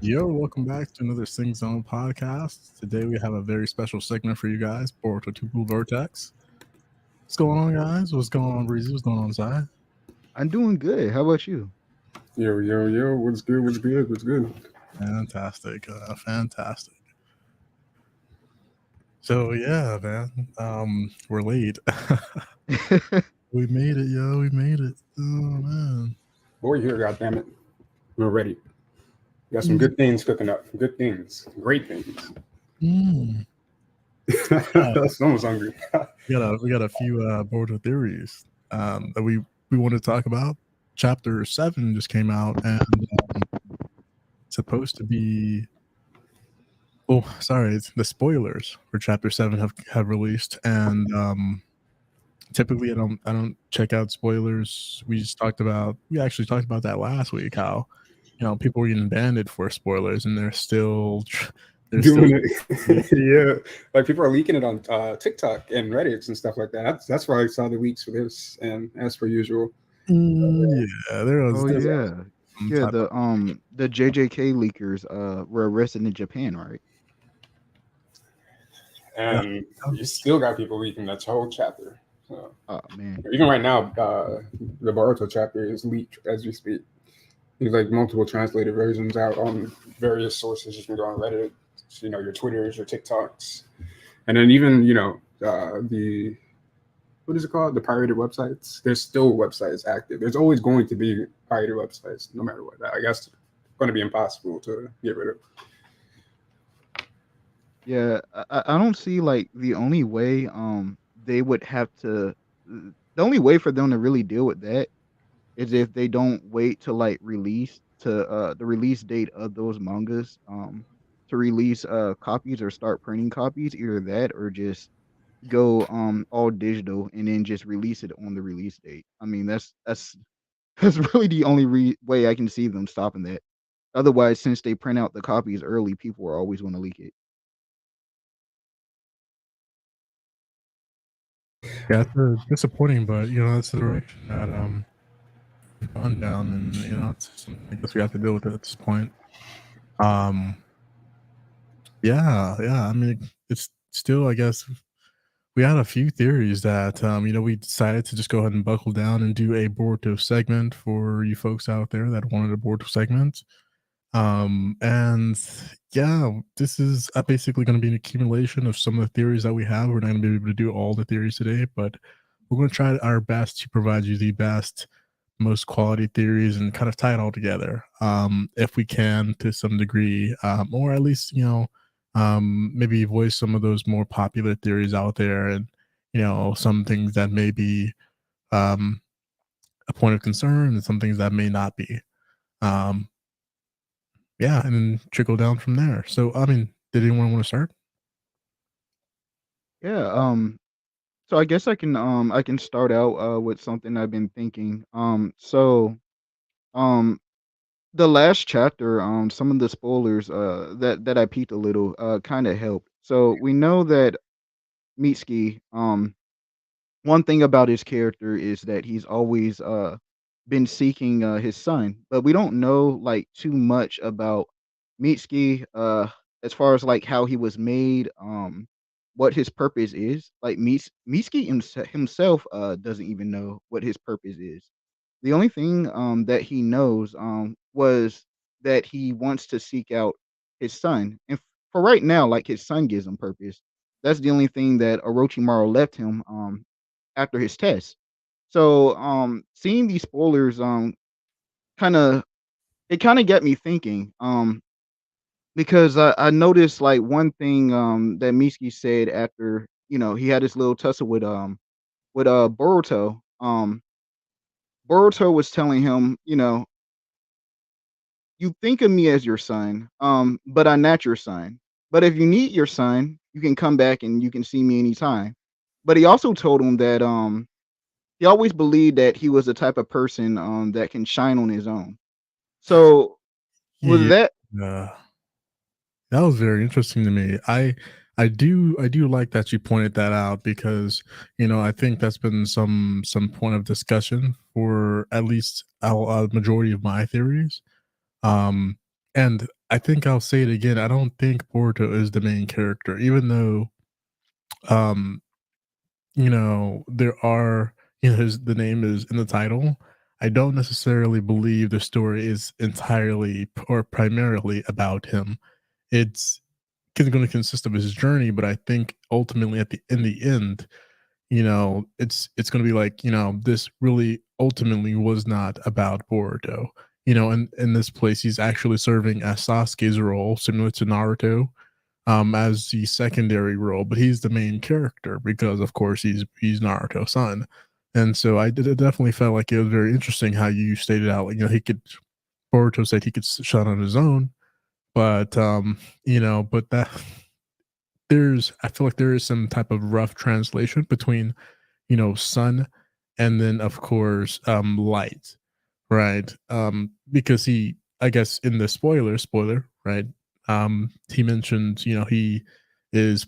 Yo, welcome back to another Sing Zone podcast. Today we have a very special segment for you guys, BORUTO TBV Vortex. What's going on, guys? What's going on, Breezy? What's going on, Zai? I'm doing good. How about you? Yo, what's good? What's good? What's good? Fantastic, fantastic. So yeah, man, we're late. We made it, yo. We made it. Oh man. Boy, here, goddammit. We're ready. We got some good things cooking up. Good things. Great things. Mm. Someone's hungry. We got a few BORUTO theories that we want to talk about. Chapter 7 just came out, and it's supposed to be. Oh, sorry, the spoilers for Chapter 7 have released, and typically I don't check out spoilers. We actually talked about that last week. How people were getting banned for spoilers, and they're still Doing it. Yeah. Like people are leaking it on TikTok and Reddit and stuff like that. That's why I saw the leaks for this. And as per usual. yeah, there was Oh there's yeah, some yeah. type of The JJK leakers were arrested in Japan, right? And you still got people leaking that whole chapter. So Oh man. even right now, the Boruto chapter is leaked as we speak. There's like multiple translated versions out on various sources. You can go on Reddit, your Twitters, your TikToks, and then even the what is it called? The pirated websites. There's still websites active. There's always going to be pirated websites, no matter what. I guess it's going to be impossible to get rid of. Yeah, I don't see like the only way they would have to the only way for them to really deal with that is if they don't wait to like release to the release date of those mangas to release copies or start printing copies, either that or just go all digital and then just release it on the release date. I mean, that's that's really the only way I can see them stopping that. Otherwise, since they print out the copies early, people are always going to leak it. yeah, it's disappointing, but that's the direction that we've gone down, and it's something I guess we have to deal with it at this point. Yeah. I mean, it's still, I guess, we had a few theories that we decided to just go ahead and buckle down and do a Boruto segment for you folks out there that wanted a Boruto segment. And yeah, this is basically going to be an accumulation of some of the theories that we have. We're not going to be able to do all the theories today, but we're going to try our best to provide you the best, most quality theories and kind of tie it all together, if we can, to some degree, or at least maybe voice some of those more popular theories out there, and some things that may be um, a point of concern, and some things that may not be. Um, yeah, and then trickle down from there. So, I mean, did anyone want to start? Yeah. So I can start out with something I've been thinking. Um the last chapter, some of the spoilers that I peeked a little kind of helped. So we know that Mitsuki, one thing about his character is that he's always been seeking his son, but we don't know like too much about Mitsuki as far as like how he was made, what his purpose is. Like Mitsuki himself doesn't even know what his purpose is. The only thing that he knows was that he wants to seek out his son, and for right now, like his son gives him purpose. That's the only thing that Orochimaru left him after his test. So, seeing these spoilers, kinda it kinda got me thinking, because I noticed, like, one thing, that Mitsuki said after, he had this little tussle with, Boruto. Boruto was telling him, "You think of me as your son, but I'm not your son. But if you need your son, you can come back and you can see me anytime." But he also told him that, he always believed that he was the type of person, that can shine on his own. So, with Yeah, that that was very interesting to me. I do like that you pointed that out, because I think that's been some point of discussion for at least a majority of my theories. Um, And I think I'll say it again. I don't think Boruto is the main character, even though, um, there are, the name is in the title. I don't necessarily believe the story is entirely or primarily about him. It's going to consist of his journey, but I think ultimately in the end, it's going to be like, this really ultimately was not about Boruto. In this place, he's actually serving as Sasuke's role, similar to Naruto, as the secondary role, but he's the main character because, of course, he's Naruto's son. And so it definitely felt like it was very interesting how you stated out, Boruto said he could shut on his own, but but that I feel like there is some type of rough translation between, sun and then of course light, right? Because I guess in the spoiler, right? He mentions, he is,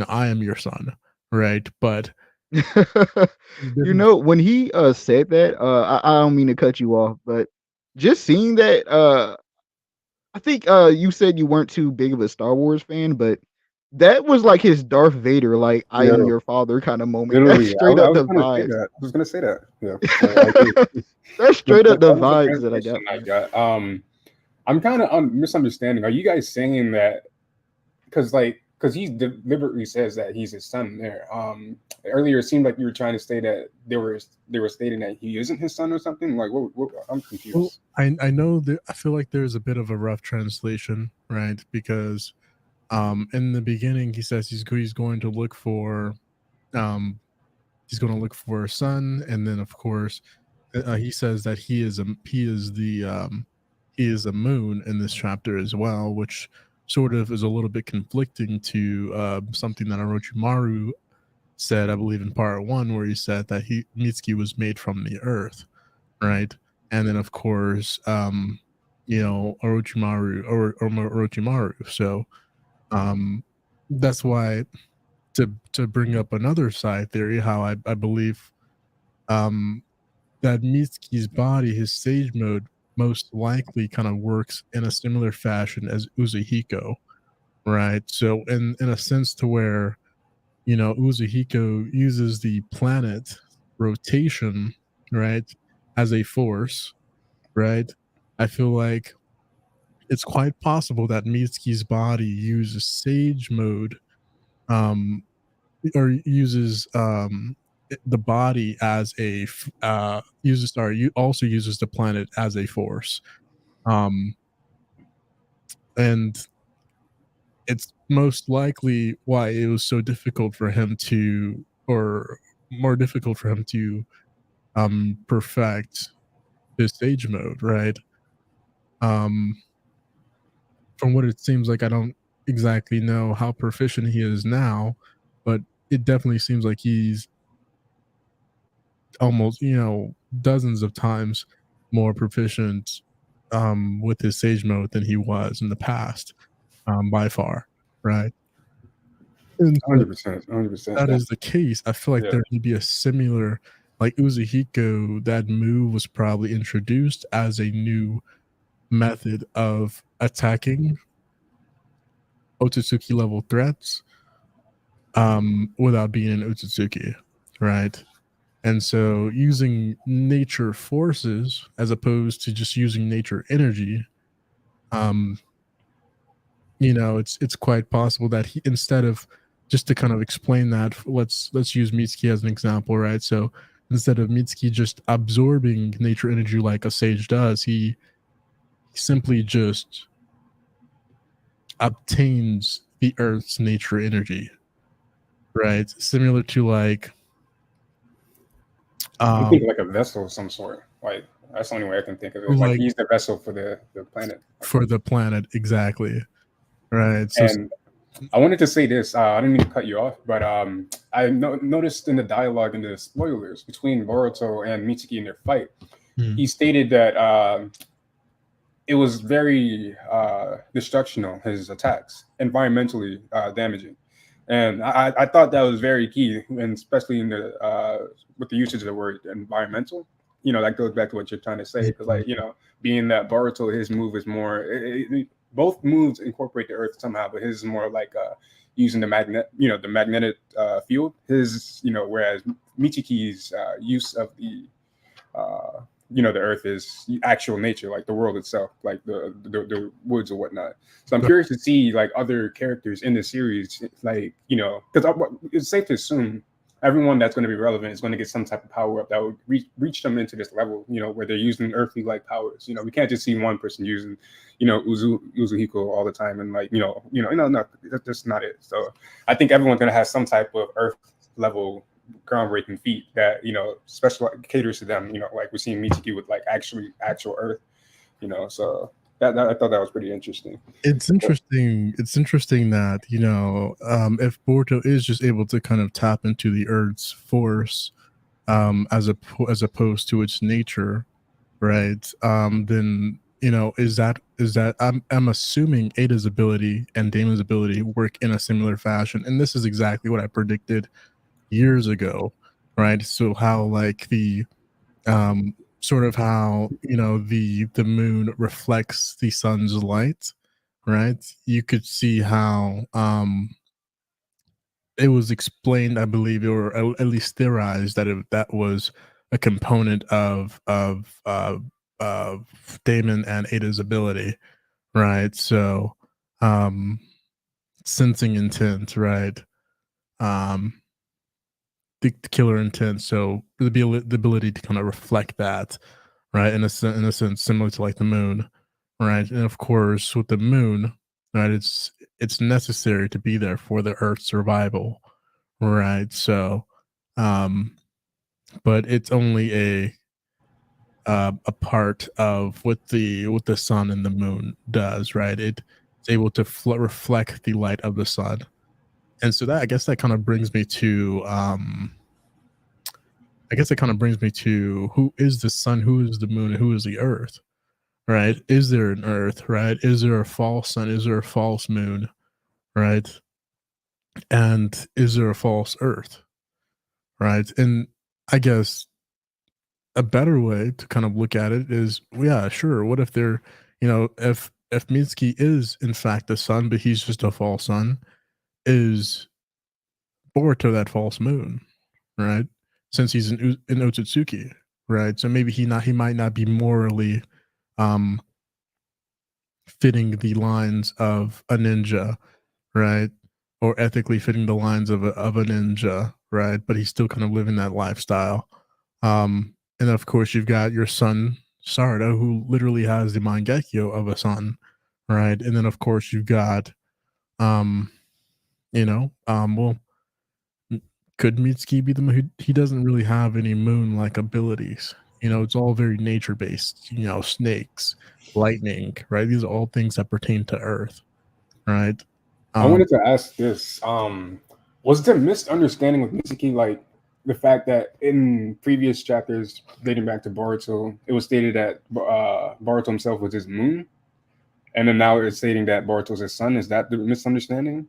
I am your son, right? But he didn't. When he said that, I don't mean to cut you off, but just seeing that, I think you said you weren't too big of a Star Wars fan, but that was like his Darth Vader, like I am Yeah, your father kind of moment. That's literally. straight I up was the gonna say vibes. that. I was gonna say that. Yeah, I agree. That's But straight up the that was the vibes that I translation got I from it. got. I'm kind of misunderstanding. Are you guys saying that because he deliberately says that he's his son there? Earlier it seemed like you were trying to say that they were stating that he isn't his son or something. Like, I'm Well, confused. I know that I feel like there's a bit of a rough translation, right? Because in the beginning he says he's going to look for um he's going to look for a son, and then of course he says that he is a moon in this chapter as well, which sort of is a little bit conflicting to something that Orochimaru said, I believe, in part one, where he said that Mitsuki was made from the earth, right? And then of course, Orochimaru. So um, that's why, to bring up another side theory, how I believe um, that Mitsuki's body, his sage mode, most likely kind of works in a similar fashion as Uzuhiko, right? So in a sense to where, Uzuhiko uses the planet rotation, right, as a force, right? I feel like it's quite possible that Mitsuki's body uses sage mode, um, or uses the body as also uses the planet as a force, um, and it's most likely why it was so difficult for him to, or more difficult for him to perfect his stage mode, right? um from what it seems like, I don't exactly know how proficient he is now, but it definitely seems like he's almost, dozens of times more proficient with his sage mode than he was in the past, by far, right? And so 100%, 100%. that is the case, I feel like Yeah, there may be a similar, like Uzuhiko, that move was probably introduced as a new method of attacking Otsutsuki level threats, without being an Otsutsuki, right? And so using nature forces as opposed to just using nature energy, um, it's quite possible that he, instead of, just to kind of explain that, let's use Mitsuki as an example, right? So instead of Mitsuki just absorbing nature energy like a sage does, he simply just obtains the earth's nature energy, right? Similar to like I'm um thinking like a vessel of some sort. Like that's the only way I can think of it. Like like he's the vessel for the planet. for the planet, exactly, right? So And I wanted to say this. I didn't mean to cut you off, but I noticed in the dialogue in the spoilers between Boruto and Mitsuki in their fight, mm, he stated that it was very destructional, his attacks, environmentally damaging. And I thought that was very key, and especially in with the usage of the word environmental. That goes back to what you're trying to say, because mm, like being that Boruto, his move is more. Both moves incorporate the Earth somehow, but his is more like using the magnetic field. His, whereas Michiki's use of the the Earth is actual nature, like the world itself, like the woods or whatnot. So I'm curious to see like other characters in the series, like because it's safe to assume everyone that's going to be relevant is going to get some type of power up that would reach them into this level, where they're using earthly like powers. We can't just see one person using, Uzuhiko all the time, and like no, that's just not it. So I think everyone's going to have some type of earth level groundbreaking feat that special caters to them. Like we're seeing Michiki with like actual earth. So that I thought that was pretty interesting. It's interesting. It's interesting that if Boruto is just able to kind of tap into the Earth's force, as opposed to its nature, right? Then is that I'm assuming Ada's ability and Damon's ability work in a similar fashion, and this is exactly what I predicted years ago, right? So how like the sort of how the moon reflects the sun's light, right? You could see how it was explained, I believe, or at least theorized that was a component of Damon and Ada's ability, right? So sensing intent, right? The killer intent, so the ability to kind of reflect that, right, in a sense similar to like the moon, right? And of course with the moon, right, it's necessary to be there for the Earth's survival, right? So but it's only a part of what the sun and the moon does, right? It's able to reflect the light of the sun. And so that, I guess that kind of brings me to who is the sun, who is the moon, and who is the earth, right? Is there an earth, right? Is there a false sun? Is there a false moon, right? And is there a false earth, right? And I guess a better way to kind of look at it is, yeah, sure. What if they're, if Mitsuki is in fact the sun, but he's just a false sun, is Boruto that false moon, right? Since he's in Otsutsuki, right? So maybe he might not be morally fitting the lines of a ninja, right? Or ethically fitting the lines of a ninja, right? But he's still kind of living that lifestyle. And of course you've got your son Sarada, who literally has the Mangekyo of a son, right? And then of course you've got well, could Mitsuki be the moon? He doesn't really have any moon-like abilities. It's all very nature-based. Snakes, lightning, right? These are all things that pertain to Earth, right? I wanted to ask this: was there misunderstanding with Mitsuki, like the fact that in previous chapters dating back to Boruto, it was stated that Boruto himself was his moon, and then now it's stating that Boruto's his son? Is that the misunderstanding?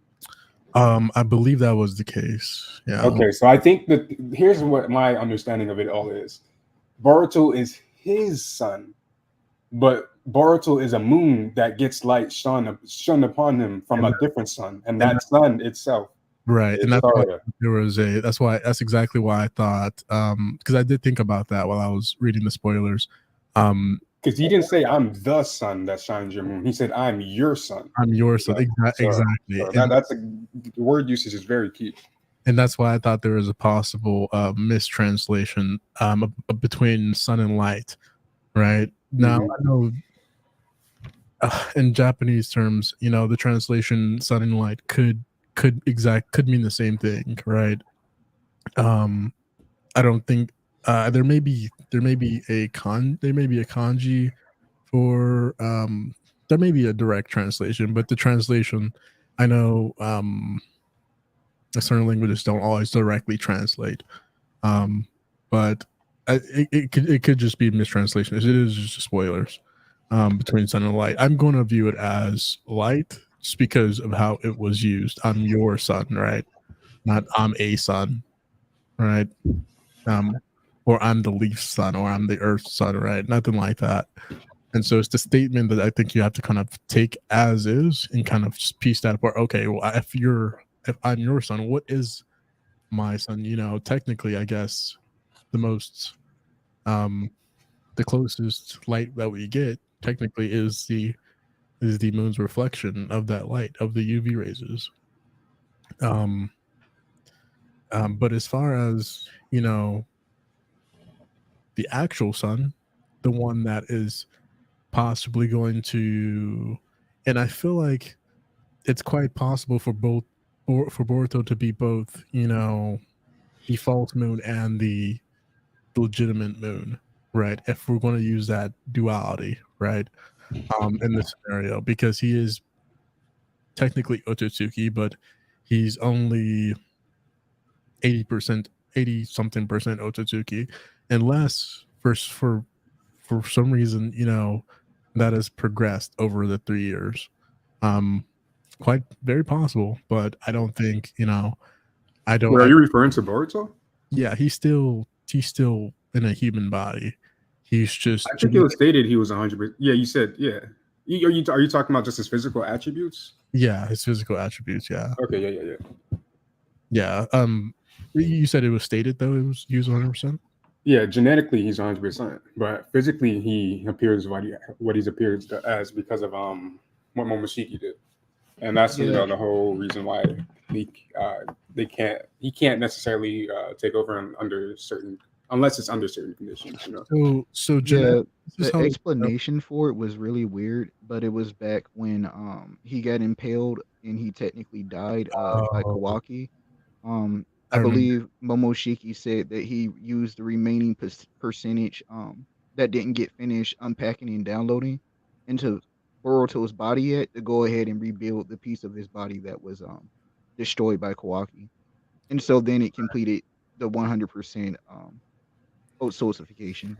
I believe that was the case. Yeah. Okay, so I think that here's what my understanding of it all is: Boruto is his son, but Boruto is a moon that gets light shone upon him from a different sun, and that sun itself, right? And that's why that's exactly why I thought, because I did think about that while I was reading the spoilers. Because he didn't say I'm the sun that shines your moon. He said I'm your son. I'm your son. Exactly. So that's the word usage is very key. And that's why I thought there was a possible mistranslation between sun and light, right? Now I know in Japanese terms, the translation "sun and light" could mean the same thing, right? I don't think there may be a kanji for there may be a direct translation, but the translation, I know certain languages don't always directly translate, but it could just be mistranslation. It is just spoilers between sun and light. I'm going to view it as light just because of how it was used. I'm your son, right? Not I'm a son, right? Or I'm the leaf son, or I'm the earth son, right? Nothing like that. And so it's the statement that I think you have to kind of take as is and kind of just piece that apart. Okay, well, if I'm your son, what is my son? You know, technically, I guess the most the closest light that we get technically is the moon's reflection of that light of the UV raises. But as far as you know, the actual sun, the one that is possibly going to, and I feel like it's quite possible for Boruto to be both, you know, the false moon and the legitimate moon, right? If we're going to use that duality, right? In this scenario, because he is technically Otsutsuki, but he's only 80%, 80 something percent Otsutsuki, unless for some reason, you know, that has progressed over the 3 years. Quite very possible, but I don't think, you know, I don't. Wait, are you referring to Boruto? Yeah, he's still in a human body. He's just I think it was stated he was 100%. Yeah, you said yeah. Are you talking about just his physical attributes? Yeah, his physical attributes. Yeah. Okay. Yeah. You said it was stated though. He was 100%. Yeah, genetically he's 100%, but physically he appears what he's appeared as because of what Momoshiki did, and that's Yeah. the whole reason why he can't necessarily take over unless it's under certain conditions, you know. So Yeah, this is the how explanation for it was really weird, but it was back when he got impaled and he technically died by Oh, Kawaki. I I remember. believe Momoshiki said that he used the remaining percentage that didn't get finished unpacking and downloading into Boruto's body yet to go ahead and rebuild the piece of his body that was destroyed by Kawaki. And so then it completed the 100% ossification.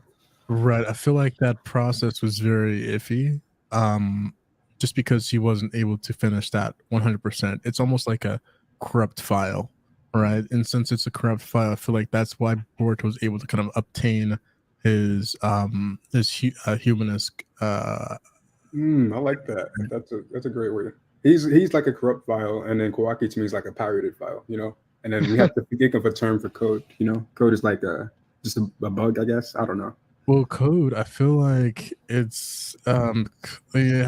Right. I feel like that process was very iffy. Just because he wasn't able to finish that 100%. It's almost like a corrupt file, right? And since it's a corrupt file, I feel like that's why Boruto was able to kind of obtain his humanist I like that. That's a great way. He's like a corrupt file, and then Kawaki to me is like a pirated file, you know. And then we have to think of a term for code. You know, code is like just a bug, I guess. I don't know. well, code. I feel like it's I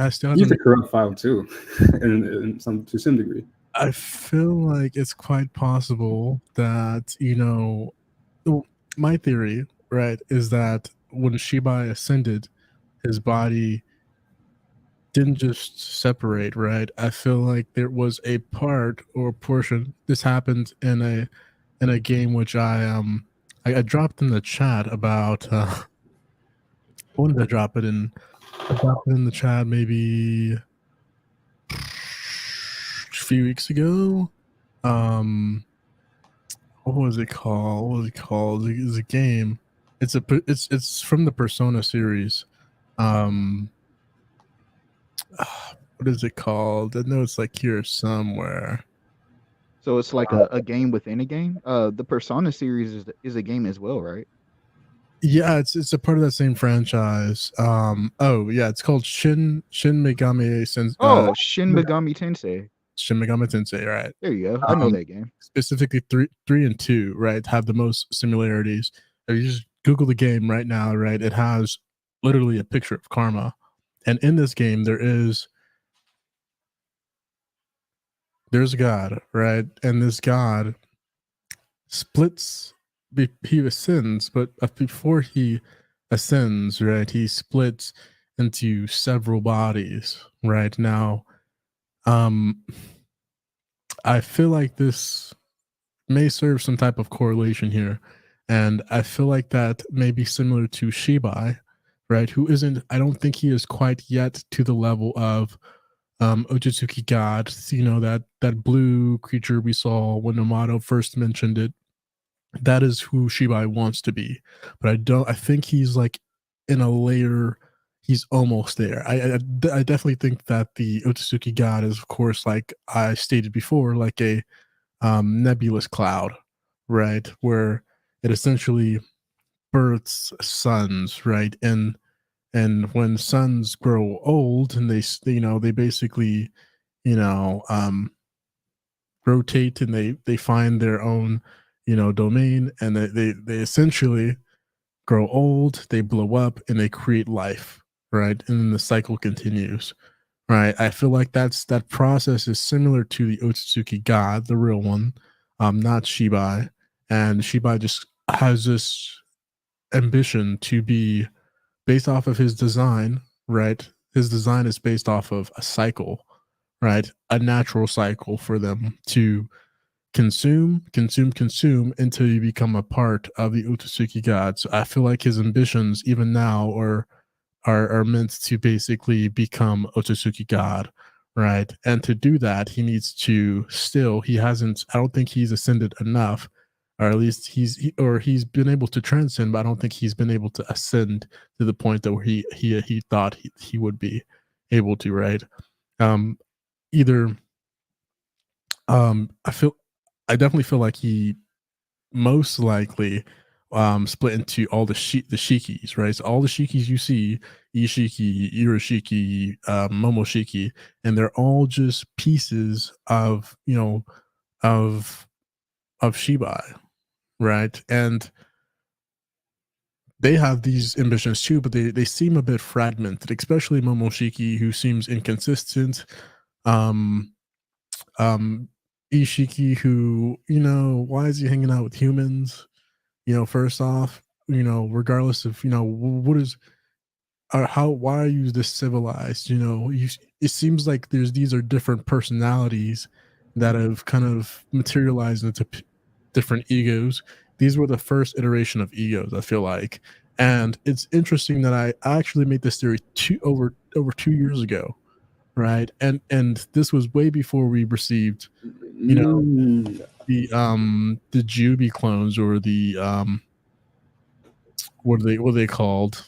still He's hasn't. a corrupt file too, to some degree. I feel like it's quite possible that, you know, my theory, right, is that when Shibai ascended, his body didn't just separate, right? I feel like there was a part or portion. This happened in a game which I dropped in the chat about when did I drop it in? I dropped it in the chat maybe a few weeks ago. What was it called? What was it called? It's a game. It's from the Persona series. What is it called? I know it's like here somewhere. So it's like a game within a game. The Persona series is a game as well, right? Yeah, it's a part of that same franchise. Oh yeah, it's called Shin Megami Sensei. Oh, Shin Megami Tensei. Shin Megami Tensei, right? There you go. I know that game. Specifically, three and two, right, have the most similarities. If you just Google the game right now, right, it has literally a picture of Karma, and in this game there's a god, right, and this god splits. He ascends, but before he ascends, right, he splits into several bodies. Right now, I feel like this may serve some type of correlation here, and I feel like that may be similar to Shibai, right? Who isn't? I don't think he is quite yet to the level of Otsutsuki God. You know, that blue creature we saw when Amato first mentioned it. That is who Shibai wants to be, but I think he's like in a layer. He's almost there. I definitely think that the Otsutsuki God is, of course, like I stated before, like a nebulous cloud, right, where it essentially births suns, right, and when suns grow old and they basically you know rotate and they find their own domain, and they essentially grow old, they blow up, and they create life, right? And then the cycle continues, right? I feel like that process is similar to the Otsutsuki God, the real one, not Shibai. And Shibai just has this ambition to be based off of his design, right? His design is based off of a cycle, right? A natural cycle for them to consume until you become a part of the Otsutsuki God. So I feel like his ambitions, even now, are meant to basically become Otsutsuki God, right? And to do that, he needs to he hasn't. I don't think he's ascended enough, or at least he's been able to transcend, but I don't think he's been able to ascend to the point that where he thought he would be able to, right? Um, either I definitely feel like he most likely split into all the shikis, right? So all the shikis you see, Ishiki, Irishiki, Momoshiki, and they're all just pieces of of Shibai, right? And they have these ambitions too, but they seem a bit fragmented, especially Momoshiki, who seems inconsistent. Um, um, Ishiki, who why is he hanging out with humans? First off, regardless of what is or why are you this civilized? It seems like these are different personalities that have kind of materialized into different egos. These were the first iteration of egos, I feel like. And it's interesting that I actually made this theory over 2 years ago, right? And this was way before we received the Jubi clones, or the what are they called?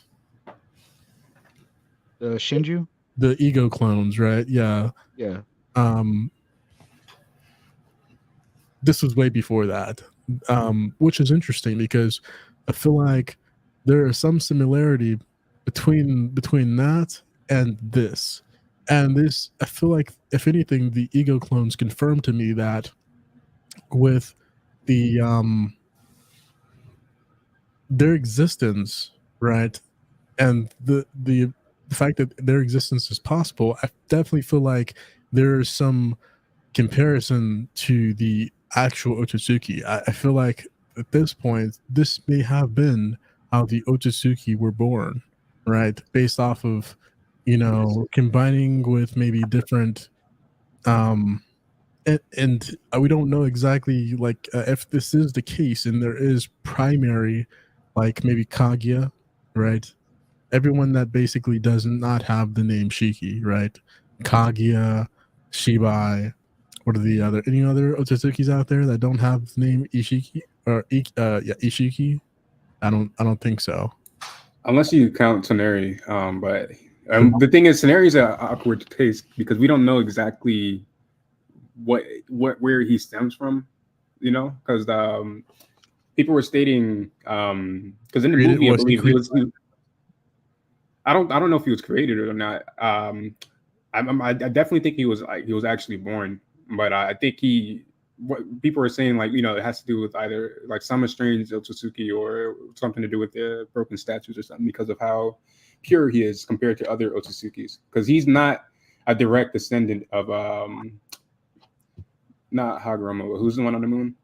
The Shinju? The ego clones, right? Yeah. Yeah. This was way before that, which is interesting because I feel like there is some similarity between that and this. And this, I feel like, if anything, the ego clones confirm to me that with the their existence, right, and the fact that their existence is possible, I definitely feel like there's some comparison to the actual Otsutsuki. I feel like at this point, this may have been how the Otsutsuki were born, right? Based off of, combining with maybe different, and we don't know exactly, like, if this is the case and there is primary, like maybe Kaguya, right? Everyone that basically does not have the name Shiki, right? Kaguya, Shibai. What are any other Otsutsuki's out there that don't have the name Ishiki or Ishiki? I don't think so. Unless you count Toneri, but the thing is, Toneri is an awkward case because we don't know exactly where he stems from, because people were stating because in the movie, I believe he was. I don't know if he was created or not. I definitely think he was actually born, but I think what people are saying, like, it has to do with either like some estranged Otsutsuki or something to do with the broken statues or something, because of how pure he is compared to other Otsutsukis, because he's not a direct descendant of not Hagoromo, but who's the one on the moon?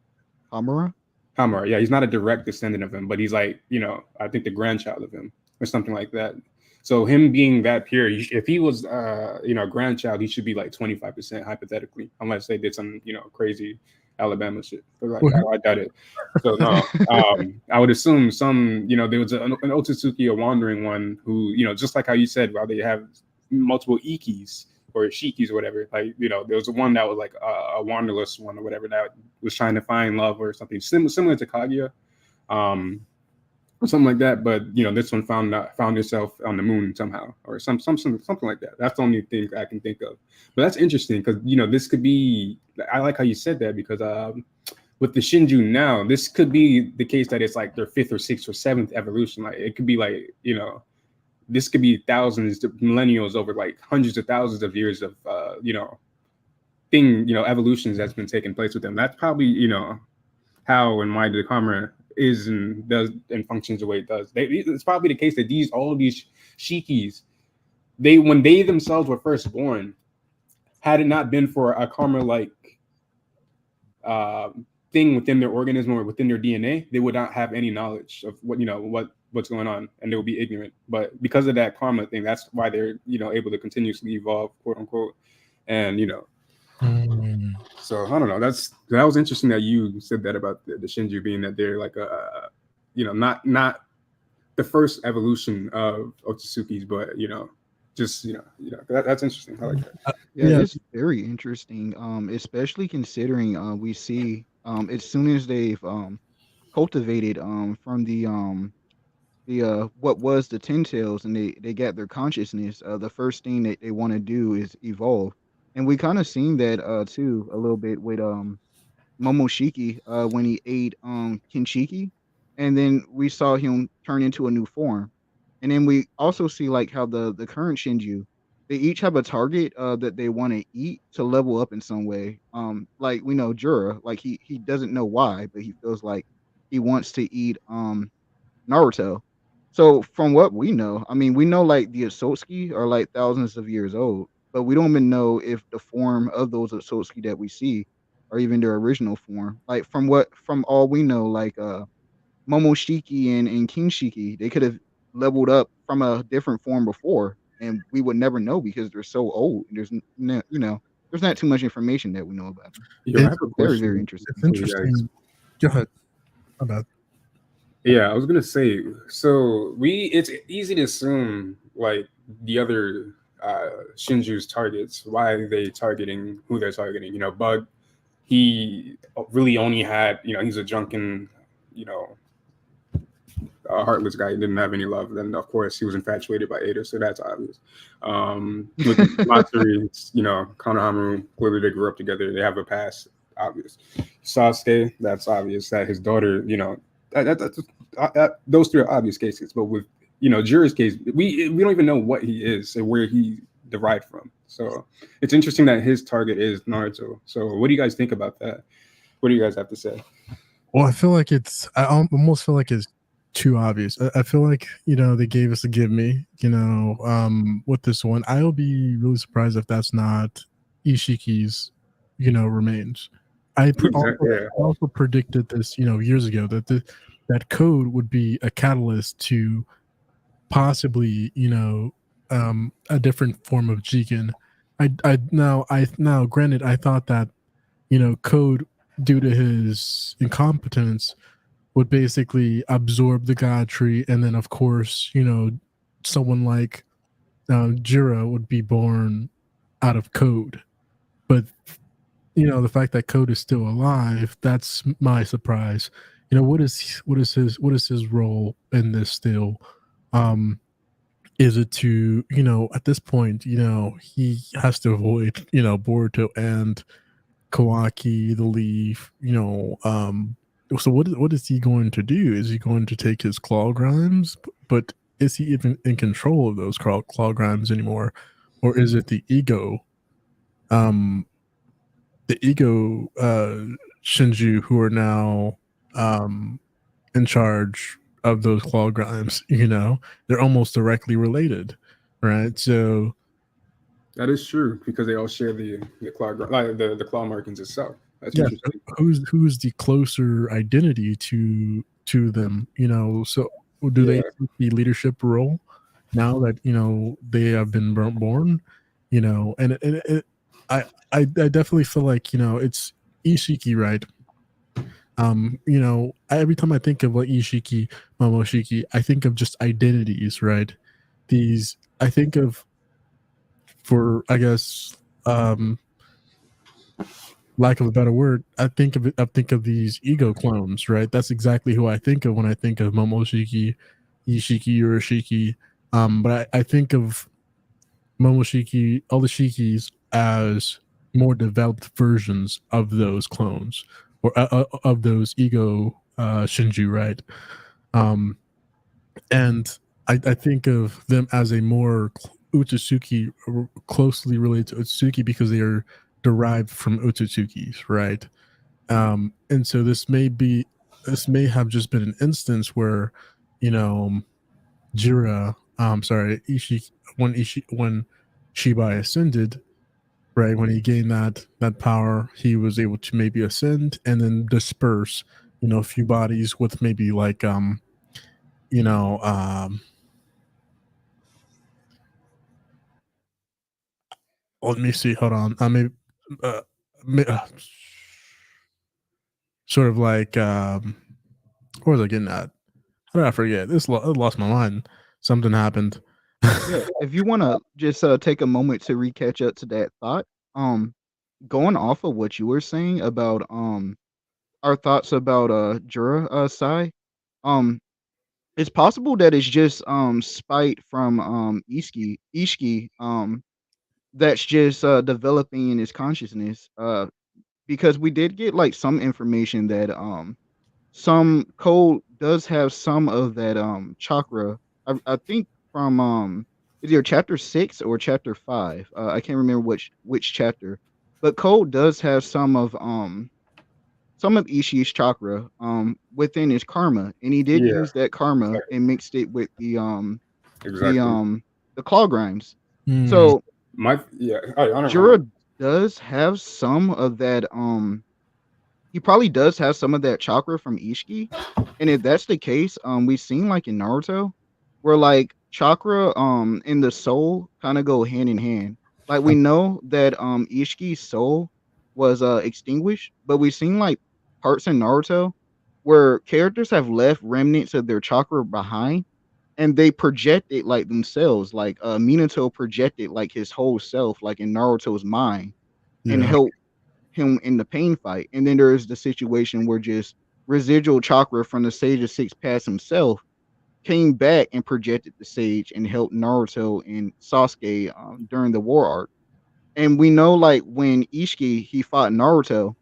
Hamura? Hamura, yeah, he's not a direct descendant of him, but he's like, I think the grandchild of him or something like that. So him being that pure, if he was, a grandchild, he should be like 25% hypothetically, unless they did some, crazy Alabama shit. Like, I doubt it. So no, I would assume some, there was an Otsutsuki, a wandering one, who, just like how you said, while they have multiple Ikis or Shikis or whatever, like, there was one that was like a wanderless one or whatever that was trying to find love or something similar to Kaguya. Or something like that, but this one found itself on the moon somehow, or something like that. That's the only thing I can think of. But that's interesting because this could be. I like how you said that, because with the Shinju now, this could be the case that it's like their 5th or 6th or 7th evolution. Like, it could be like this could be thousands to millennials over like hundreds of thousands of years of evolutions that's been taking place with them. That's probably how and why the karma is and does and functions the way it does. It's probably the case that all of these shikis, when they themselves were first born, had it not been for a karma like thing within their organism or within their DNA, they would not have any knowledge of what's going on, and they will be ignorant. But because of that karma thing, that's why they're able to continuously evolve, quote unquote. And so I don't know. That was interesting that you said that about the Shinju being that they're like not the first evolution of Otsusukis, but that's interesting. I like that. Yeah, it's very interesting. Especially considering we see as soon as they've cultivated from the what was the Ten Tails, and they got their consciousness, the first thing that they want to do is evolve. And we kind of seen that too a little bit with Momoshiki when he ate Kinshiki, and then we saw him turn into a new form. And then we also see like how the current Shinju, they each have a target that they want to eat to level up in some way. Like we know Jura, like he doesn't know why, but he feels like he wants to eat Naruto. So from what we know, I mean, we know like the Osotsuki are like thousands of years old, but we don't even know if the form of those Osotsuki that we see are even their original form. Like from all we know, like Momoshiki and Kinshiki, they could have leveled up from a different form before, and we would never know because they're so old. There's there's not too much information that we know about them. I have a question. Very interesting. It's interesting. Go ahead. How about? Yeah, I was gonna say. So it's easy to assume like the other Shinju's targets, why they targeting who they're targeting. Bug, he really only had he's a drunken, a heartless guy. He didn't have any love. Then of course he was infatuated by Ada, so that's obvious. With Matsuri, Konohamaru, clearly they grew up together. They have a past, obvious. Sasuke, that's obvious that his daughter, those three are obvious cases. But with Jura's case, we don't even know what he is and where he derived from. So it's interesting that his target is Naruto. So what do you guys think about that? What do you guys have to say? Well, I feel like I almost feel like it's too obvious. I feel like they gave us a give me with this one. I'll be really surprised if that's not Ishiki's remains. I also predicted this years ago that that code would be a catalyst to possibly a different form of Jigen. Now granted, I thought that code, due to his incompetence, would basically absorb the god tree, and then of course someone like Jira would be born out of code. But the fact that code is still alive, that's my surprise. What is his role in this still? Is it to at this point he has to avoid Boruto and Kawaki, the Leaf, so what is he going to do? Is he going to take his claw grimes? But is he even in control of those claw grimes anymore? Or is it the ego Shinju who are now in charge of those claw grimes? They're almost directly related, right? So that is true because they all share the claw like the claw markings itself. That's interesting. Who's the closer identity to them? So do they take the leadership role now that they have been born? And I definitely feel like it's Ishiki, right? Every time I think of like Ishiki, Momoshiki, I think of just identities, right? I think of, for I guess lack of a better word, I think of these ego clones, right? That's exactly who I think of when I think of Momoshiki, Ishiki, or Ishiki. But I think of Momoshiki, all the Shikis, as more developed versions of those clones, or of those ego Shinju, right? And I think of them as a more Otsutsuki, closely related to Otsutsuki because they are derived from Otsutsukis, right? And so this may have just been an instance where, you know, Jira, sorry, when Shibai ascended, right, when he gained that power, he was able to maybe ascend and then disperse, you know, a few bodies with maybe like you know, let me see, hold on, maybe uh, may, sort of like what was I getting at? How did I forget? I lost my mind. Something happened. Yeah, if you wanna just, take a moment to re-catch up to that thought, um, going off of what you were saying about, our thoughts about, Jura, Sai, um, it's possible that it's just, spite from, Ishiki, that's just, developing in his consciousness, because we did get, like, some information that, some code does have some of that, chakra. I think from, it's either chapter 6 or chapter 5, I can't remember which chapter, but code does have some of Ishii's chakra, within his karma, and he did Yeah, use that karma exactly. and mixed it with the, Exactly. um, the claw grinds. Mm, So, Yeah. I don't know. Jura does have some of that, he probably does have some of that chakra from Ishiki, and if that's the case, we've seen, like, in Naruto, where, like, chakra, and the soul kinda go hand in hand. Like, we know that, Ishiki's soul was, extinguished, but we've seen, like, parts in Naruto where characters have left remnants of their chakra behind, and they project it, like, themselves, like, Minato projected, like, his whole self, like, in Naruto's mind and yeah. helped him in the pain fight, and then there is the situation where just residual chakra from the Sage of Six Paths himself came back and projected the Sage and helped Naruto and Sasuke, during the war arc. And we know, like, when Ishiki, he fought Naruto,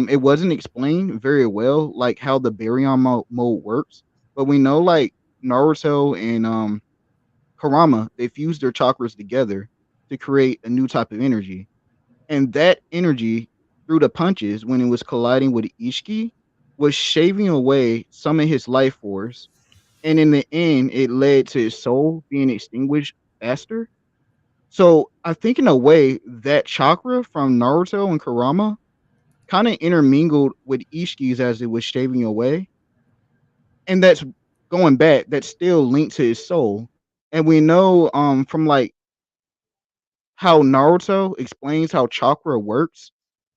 it wasn't explained very well, like, how the Baryon mode works, but we know, like, Naruto and, Kurama, they fused their chakras together to create a new type of energy. And that energy, through the punches when it was colliding with Ishiki, was shaving away some of his life force, and in the end, it led to his soul being extinguished faster. So, I think in a way, that chakra from Naruto and Kurama kinda intermingled with Ishiki's as it was shaving away, and that's going back, that's still linked to his soul. And we know, from, like, how Naruto explains how chakra works,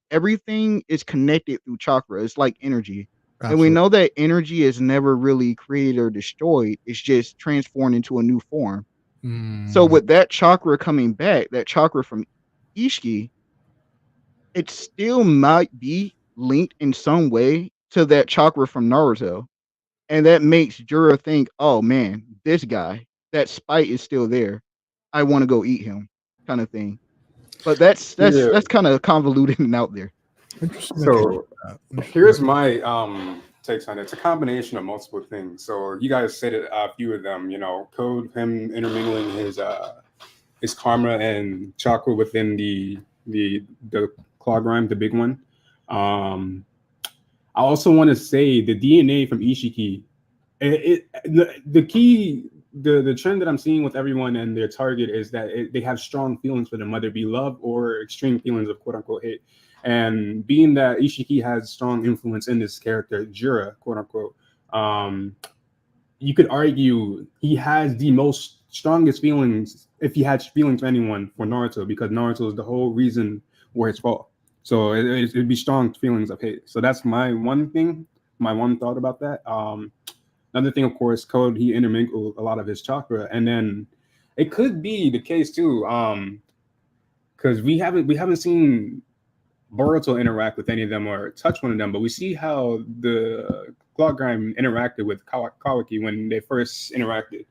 everything is connected through chakra. It's like energy. And we Absolutely. know that energy is never really created or destroyed. It's just transformed into a new form. So Mm, with that chakra coming back, that chakra from Ishiki, it still might be linked in some way to that chakra from Naruto. And that makes Jura think, oh man, this guy, that spite is still there. I want to go eat him, kind of thing. But that's that's Yeah. that's kind of convoluted and out there. interesting that you So that. Interesting. here's my takes on it. It's a combination of multiple things. So you guys said it, a few of them. You know, Code, him intermingling his karma and chakra within the claw grime, the big one. Um, I also want to say the DNA from Ishiki. The key, the trend that I'm seeing with everyone and their target is that they have strong feelings for them, whether it be love or extreme feelings of quote unquote hate. And being that Ishiki has strong influence in this character, Jira, quote unquote, um, you could argue he has the most strongest feelings, if he had feelings for anyone, for Naruto, because Naruto is the whole reason for his fall. So it'd be strong feelings of hate. So that's my one thing, my one thought about that. Another thing, of course, Code, he intermingled a lot of his chakra, and then it could be the case too, because we haven't seen Boruto interact with any of them or touch one of them, but we see how the Clock Grime interacted with Kawaki when they first interacted,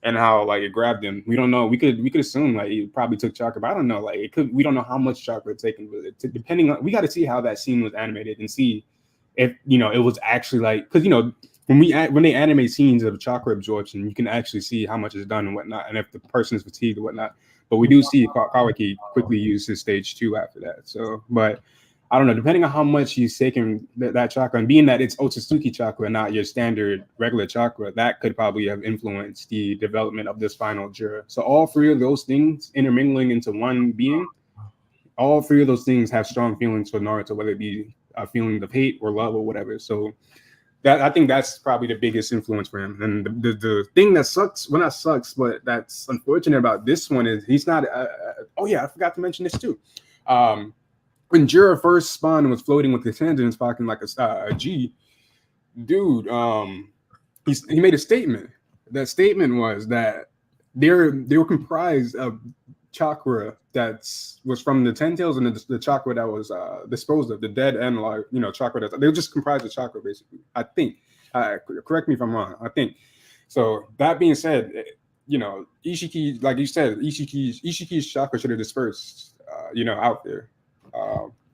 and how like it grabbed him. We don't know. We could assume like he probably took chakra, but I don't know. Like it could. We don't know how much chakra it's taken. But depending on, we got to see how that scene was animated and see if it was actually like, because when they animate scenes of chakra absorption, you can actually see how much is done and whatnot, and if the person is fatigued or whatnot. But we do see Kawaki quickly use his stage 2 after that. So, but I don't know, depending on how much he's taking that chakra, and being that it's Otsutsuki chakra and not your standard regular chakra, that could probably have influenced the development of this final Jura. So all three of those things intermingling into one being, all three of those things have strong feelings for Naruto, whether it be a feeling of hate or love or whatever. So that, I think that's probably the biggest influence for him. And the thing that sucks, well, not sucks, but that's unfortunate about this one is he's not. Oh yeah, I forgot to mention this too. When Jura first spawned and was floating with his hands in his pocket like a G, dude, he made a statement. That statement was that they were comprised of chakra was from the 10 tails and the chakra that was disposed of, the dead and chakra that they were just comprised of chakra basically. I think. Correct me if I'm wrong. I think. So that being said, Ishiki, like you said, Ishiki's chakra should have dispersed, out there.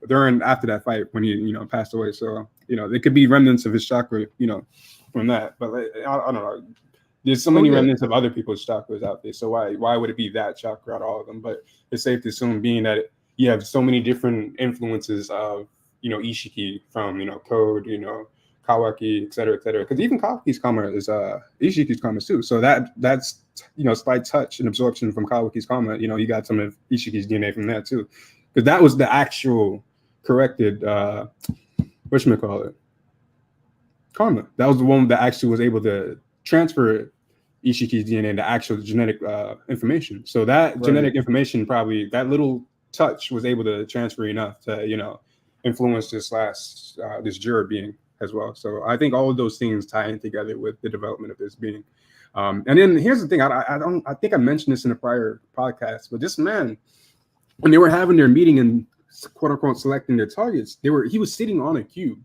After that fight when he passed away. So there could be remnants of his chakra from that, but I don't know, there's so many remnants of other people's chakras out there, so why would it be that chakra out of all of them? But it's safe to assume, being that you have so many different influences of Ishiki from Code, Kawaki, etc., because even Kawaki's karma is Ishiki's karma too. So that's slight touch and absorption from Kawaki's karma. You got some of Ishiki's DNA from that too, because that was the actual corrected whatchamacallit, karma. That was the one that actually was able to transfer Ishiki's DNA into actual genetic information. So that genetic information, probably that little touch, was able to transfer enough to influence this Jura being as well. So I think all of those things tie in together with the development of this being. And then here's the thing: I think I mentioned this in a prior podcast, but this man, when they were having their meeting and quote unquote selecting their targets, he was sitting on a cube.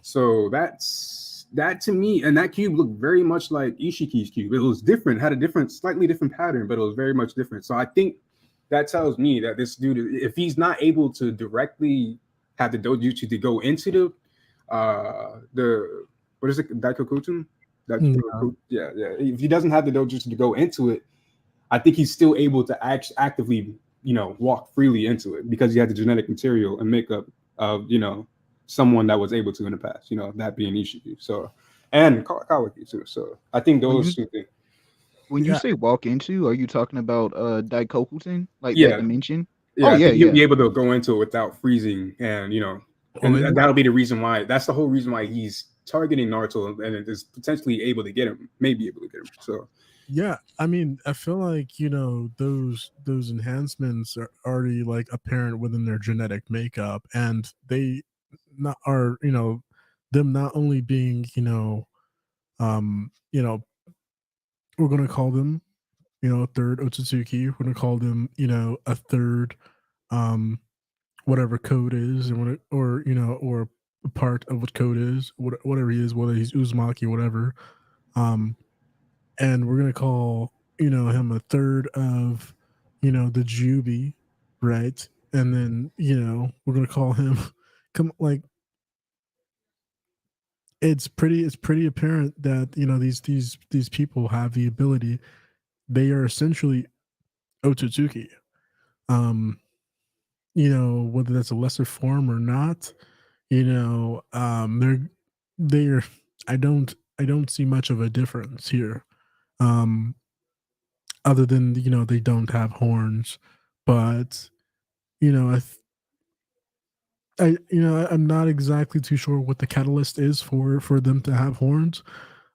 So that to me, and that cube looked very much like Ishiki's cube. It was different, had a slightly different pattern, but it was very much different. So I think that tells me that this dude, if he's not able to directly have the dojutsu to go into the what is it, Daikokutsu? Yeah. If he doesn't have the dojutsu to go into it, I think he's still able to actively walk freely into it, because he had the genetic material and makeup of someone that was able to in the past, that being Ishiki. So, and Kawaki too. So I think those two things. When you say walk into, are you talking about Daikokuten, like that dimension? Yeah, he'll be able to go into it without freezing, and and that'll be the reason why. That's the whole reason why he's targeting Naruto, and it is potentially able to get him, maybe able to get him. So. Yeah, I mean, I feel like those enhancements are already like apparent within their genetic makeup, and they them not only being we're gonna call them a third Otsutsuki, we're gonna call them a third whatever code is, or a part of what code is, whatever he is, whether he's Uzumaki, whatever. And we're gonna call him a third of the Jubi, right? And then we're gonna call him it's pretty apparent that these people have the ability. They are essentially Otsutsuki. Whether that's a lesser form or not, they're I don't see much of a difference here. Other than they don't have horns, but I'm not exactly too sure what the catalyst is for them to have horns,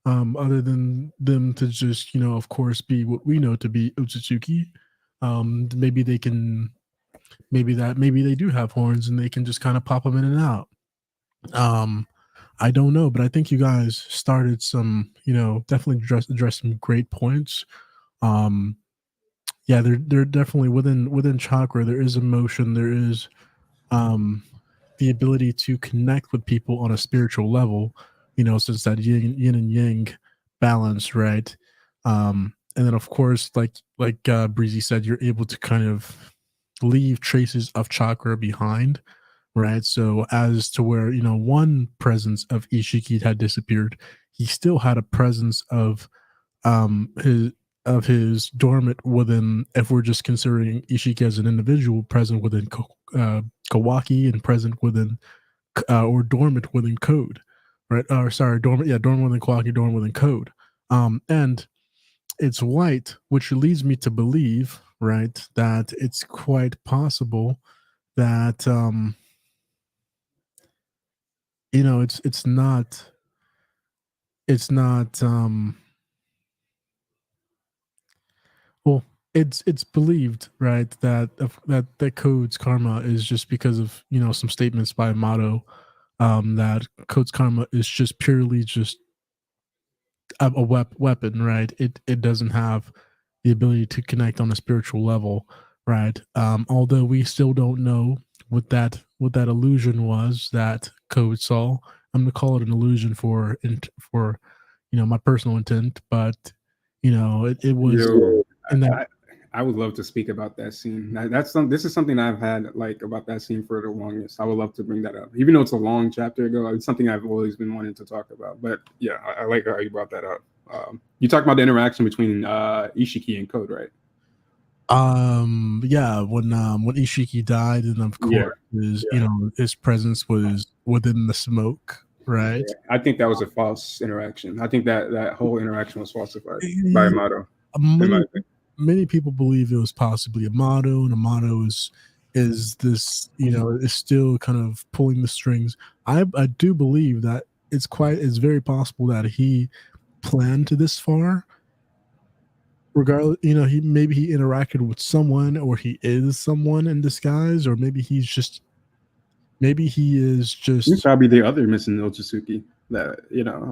other than them to just of course be what we know to be Otsutsuki. Maybe they do have horns and they can just kind of pop them in and out. I don't know, but I think you guys started some definitely address some great points. Yeah, they're definitely within chakra. There is emotion. There is the ability to connect with people on a spiritual level. Since that yin and yang balance, right? And then of course, like Breezy said, you're able to kind of leave traces of chakra behind, right? So as to where one presence of Ishiki had disappeared, he still had a presence of his dormant within, if we're just considering Ishiki as an individual, present within Kawaki and present within or dormant within Code, right? Or sorry, dormant within Kawaki, dormant within Code. And it's white, which leads me to believe, right, that it's quite possible that it's not well, it's believed, right, that that Code's karma is just because of some statements by Mato, that Code's karma is just purely just a weapon, right? It doesn't have the ability to connect on a spiritual level, right? Although we still don't know what that illusion was that Code saw. I'm gonna call it an illusion for my personal intent, but it was Yo, in that. I would love to speak about that scene. This is something I've had like about that scene for the longest. I would love to bring that up, even though it's a long chapter ago. It's something I've always been wanting to talk about. But yeah, I like how you brought that up. You talked about the interaction between Ishiki and Code, right? Yeah, when Ishiki died, and of Yeah. course his presence was within the smoke, right? Yeah. I think that was a false interaction. I think that whole interaction was falsified by Yeah, Amato. many people believe it was possibly Amato, and Amato is this is still kind of pulling the strings. I do believe that it's very possible that he planned to this far. Regardless, he interacted with someone, or he is someone in disguise, or maybe he is just He's probably the other missing Otsutsuki. That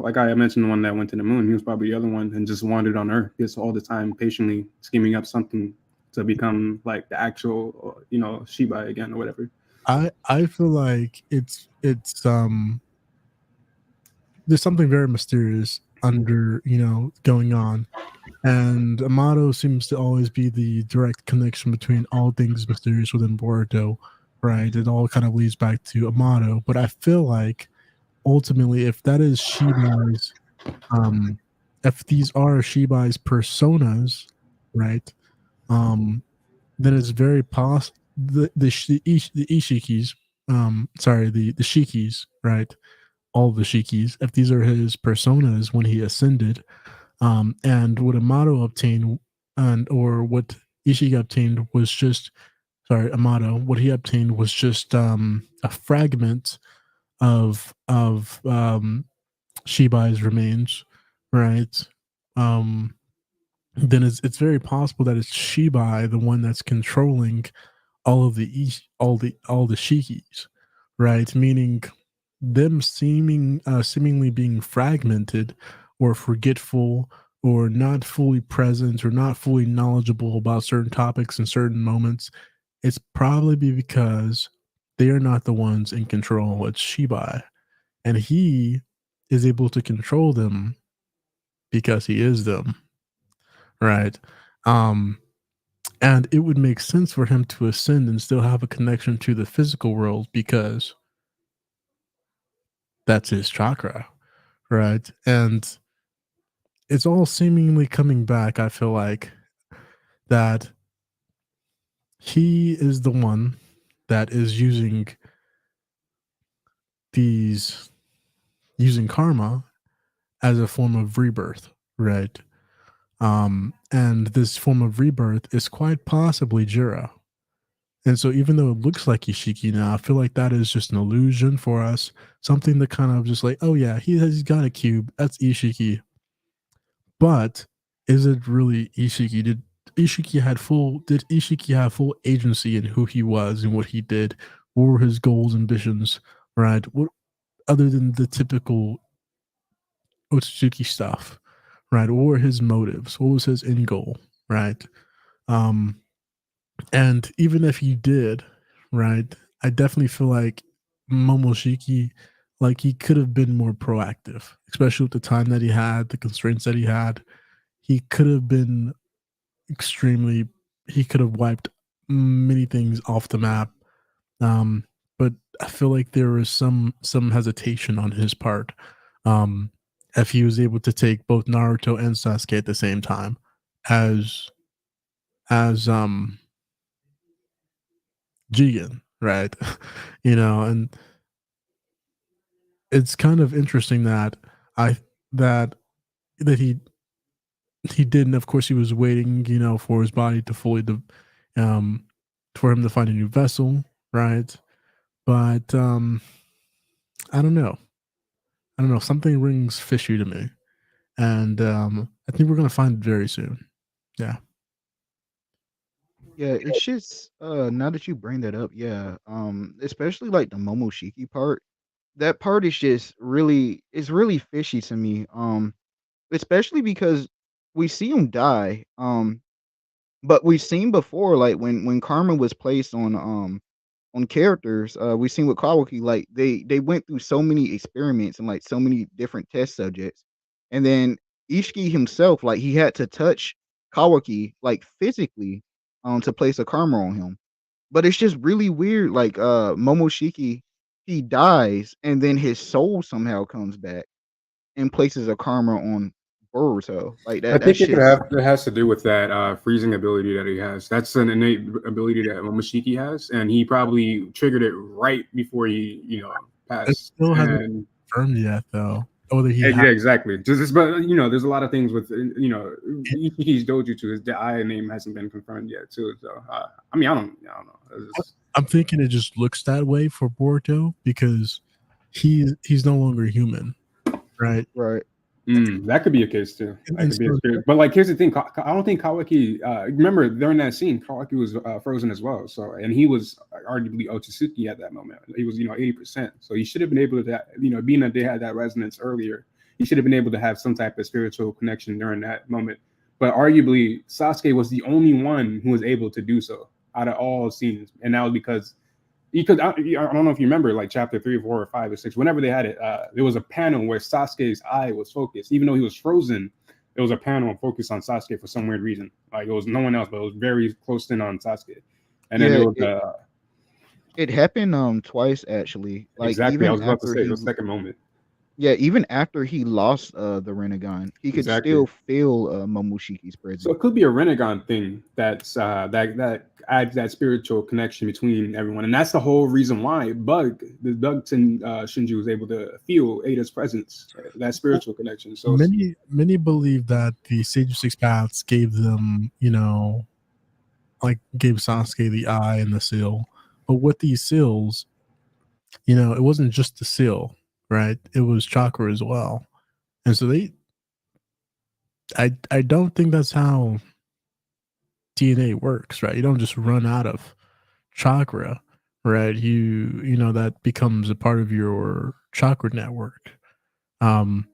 like I mentioned, the one that went to the moon. He was probably the other one and just wandered on Earth just all the time, patiently scheming up something to become like the actual, Shibai again or whatever. I feel like it's there's something very mysterious under going on, and Amato seems to always be the direct connection between all things mysterious within Boruto, right? It all kind of leads back to Amato, but I feel like ultimately, if that is Shibai's, if these are Shibai's personas, right, then it's very possible the Ishikis, sorry, the Shikis, right, all the Shikis, if these are his personas when he ascended, and what Amato obtained, and or what Ishiki obtained was just, sorry, Amato, what he obtained was just a fragment of Shibai's remains, right? Um, then it's very possible that it's Shibai, the one that's controlling all of all the Shikis, right? Meaning them seemingly being fragmented or forgetful or not fully present or not fully knowledgeable about certain topics and certain moments. It's probably because they are not the ones in control. It's Shibai, and he is able to control them because he is them, right? Um, and it would make sense for him to ascend and still have a connection to the physical world because that's his chakra, right? And it's all seemingly coming back. I feel like that he is the one that is using karma as a form of rebirth, right? And this form of rebirth is quite possibly Jira. And so even though it looks like Ishiki now, I feel like that is just an illusion for us. Something that kind of just like, oh yeah, he's got a cube. That's Ishiki. But is it really Ishiki? Did Ishiki have full agency in who he was and what he did? What were his goals, ambitions, right? What other than the typical Otsutsuki stuff, right? What were his motives? What was his end goal, right? Um, and even if he did, right, I definitely feel like Momoshiki, like he could have been more proactive, especially with the time that he had, the constraints that he had. He could have been extremely. He could have wiped many things off the map. Um, but I feel like there was some hesitation on his part. Um, if he was able to take both Naruto and Sasuke at the same time as as Jigen, right? And it's kind of interesting that I that that he didn't. Of course, he was waiting, for his body to fully um for him to find a new vessel, right? But I don't know. I don't know. Something rings fishy to me, and I think we're gonna find it very soon. Yeah. Yeah, it's just now that you bring that up, yeah, especially like the Momoshiki part, that part is just really it's really fishy to me. Especially because we see him die. But we've seen before, like when karma was placed on characters, we've seen with Kawaki, like they went through so many experiments and like so many different test subjects, and then Ishiki himself, like he had to touch Kawaki like physically, to place a karma on him. But it's just really weird. Like Momoshiki, he dies, and then his soul somehow comes back and places a karma on Boruto. Like I that. think That's just it has to do with that freezing ability that he has. That's an innate ability that Momoshiki has, and he probably triggered it right before he, It passed. still hasn't And confirmed yet, though, whether he yeah, exactly. But there's a lot of things with Ishiki's dojutsu. The I name hasn't been confirmed yet, too. So I mean, I don't know. I'm thinking it just looks that way for Boruto because he's no longer human, right? right. That could be a case too. That And could be a so case. But like, here's the thing. I don't think Kawaki. Remember during that scene, Kawaki was frozen as well. So, and he was arguably Otsutsuki at that moment. He was 80%. So he should have been able to, being that they had that resonance earlier, he should have been able to have some type of spiritual connection during that moment. But arguably, Sasuke was the only one who was able to do so out of all scenes, and that was because I don't know if you remember, like chapter 3 or 4 or 5 or 6, whenever they had it, there was a panel where Sasuke's eye was focused, even though he was frozen. There was a panel focused on Sasuke for some weird reason. Like it was no one else, but it was very close in on Sasuke. And then Yeah, there was it happened twice actually. Like exactly. I even was about to after say he the second moment. yeah, even after he lost the Renegon, he could Exactly. still feel Momoshiki's So presence. it could be a Renegon thing that's that adds that spiritual connection between everyone, and that's the whole reason why the Bug Shinju was able to feel Ada's presence, that spiritual connection. So it's, many believe that the Sage of Six Paths gave them, like gave Sasuke the eye and the seal. But with these seals, it wasn't just the seal, right? It was chakra as well. And so I don't think that's how DNA works, right? You don't just run out of chakra, right? That becomes a part of your chakra network. Um,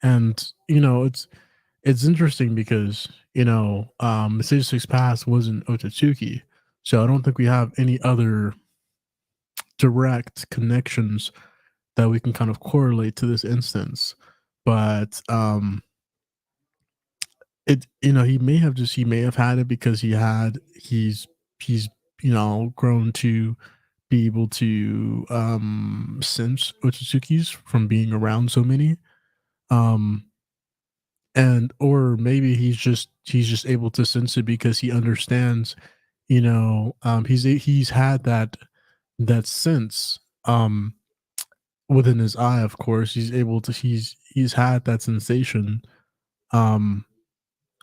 and it's interesting because the Sage Six Paths wasn't Otsutsuki, so I don't think we have any other direct connections that we can kind of correlate to this instance. But he may have had it because he's grown to be able to sense Otsutsuki's from being around so many. Um and or maybe he's just able to sense it because he understands, he's had that sense within his eye. Of course he's had that sensation um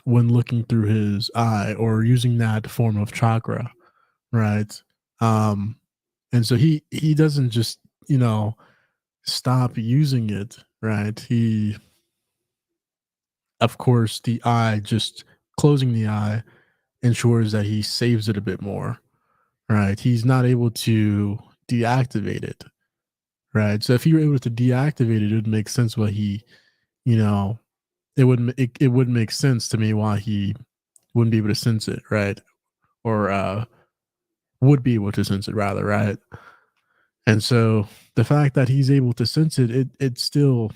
when looking through his eye or using that form of chakra, right? um and so he doesn't just stop using it, right? He Of course, the eye, just closing the eye ensures that he saves it a bit more, right? He's not able to deactivate it, right? So if he were able to deactivate it, it would make sense why you know, it would make sense to me why he wouldn't be able to sense it, right? Or would be able to sense it rather, right? And so the fact that he's able to sense it, it's still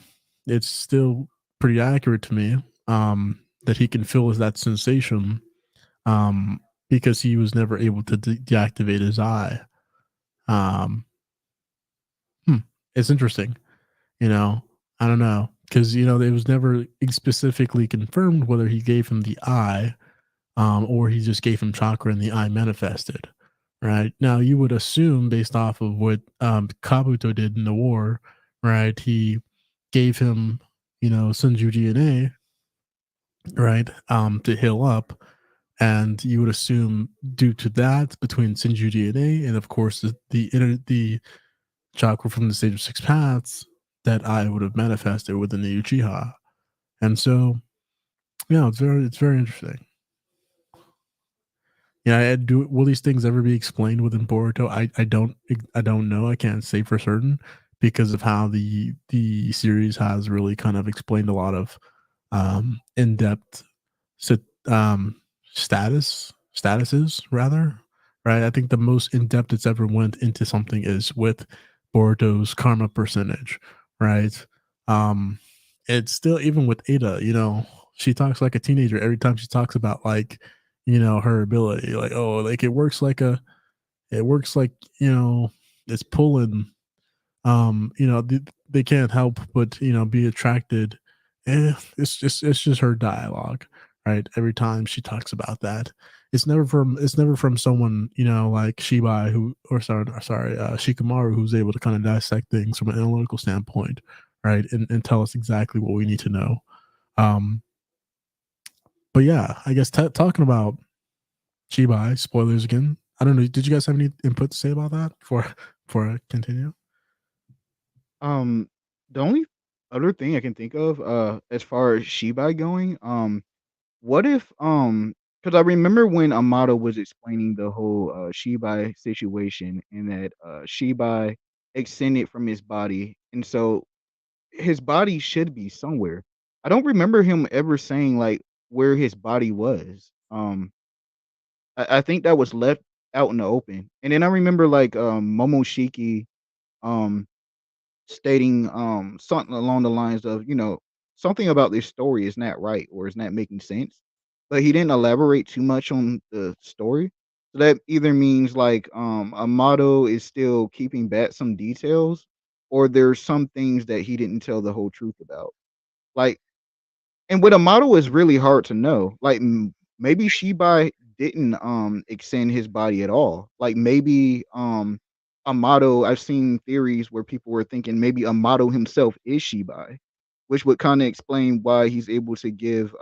pretty accurate to me. That he can feel that sensation, because he was never able to deactivate his eye. Um, hmm, it's interesting, you know. I don't know, because it was never specifically confirmed whether he gave him the eye, or he just gave him chakra and the eye manifested. Right now, you would assume based off of what Kabuto did in the war, right? He gave him, Senju DNA, right, to heal up, and you would assume due to that between Senju DNA and of course the chakra from the Sage of Six Paths, that I would have manifested within the Uchiha. And so, yeah, it's very interesting. Yeah, will these things ever be explained within Boruto? I don't know. I can't say for certain because of how the series has really kind of explained a lot of in depth sit statuses rather, right? I think the most in depth it's ever went into something is with Boruto's karma percentage, right? Um, it's still, even with Ada, she talks like a teenager every time she talks about like, her ability, like, oh, like it works like, it's pulling, they can't help but be attracted. It's just her dialogue, right? Every time she talks about that, it's never from someone like Shibai, who, or sorry, Shikamaru, who's able to kind of dissect things from an analytical standpoint, right, and tell us exactly what we need to know. um but yeah, I guess talking about Shibai, spoilers again. I don't know, did you guys have any input to say about that before I continue? Um, the only other thing I can think of, as far as Shibai going, what if, because I remember when Amato was explaining the whole Shibai situation, and that Shibai extended from his body, and so his body should be somewhere. I don't remember him ever saying like where his body was. I think that was left out in the open. And then I remember like Momoshiki um stating something along the lines of, something about this story is not right or is not making sense. But he didn't elaborate too much on the story. So that either means like Amato is still keeping back some details, or there's some things that he didn't tell the whole truth about. Like, and with a model is really hard to know. Like, maybe Shibai didn't extend his body at all. Like, maybe Amato, I've seen theories where people were thinking maybe Amato himself is Shibai, which would kind of explain Mm. why he's able to give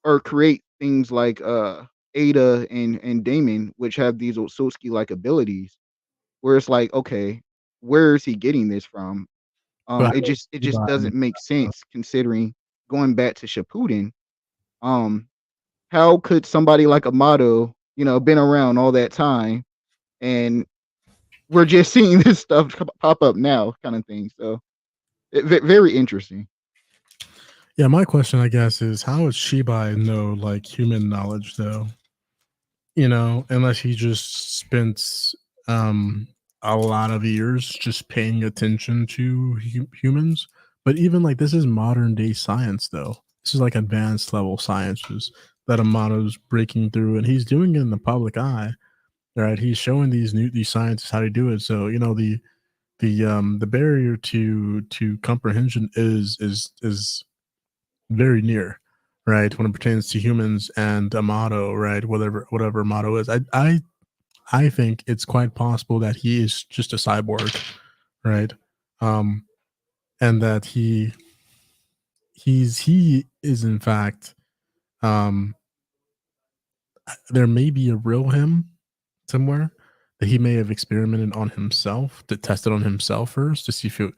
or create things like Ada and Damon, which have these Otsutsuki like abilities, where it's like, okay, where is he getting this from? But It just doesn't make sense considering going back to Shippuden. Um, how could somebody like Amato, been around all that time, and we're just seeing this stuff pop up now, kind of thing. So, very interesting. Yeah, my question, I guess, is how would Shibai know like human knowledge though? Unless he just spent um a lot of years just paying attention to humans. But even like this is modern day science though. This is like advanced level sciences that Amato's breaking through, and he's doing it in the public eye. Right? He's showing these scientists how to do it. So the barrier to comprehension is very near, right, when it pertains to humans and a motto, right, whatever motto is. I think it's quite possible that he is just a cyborg, right, um and that he is in fact, um there may be a real him somewhere that he may have experimented on himself, to test it on himself first to see if it,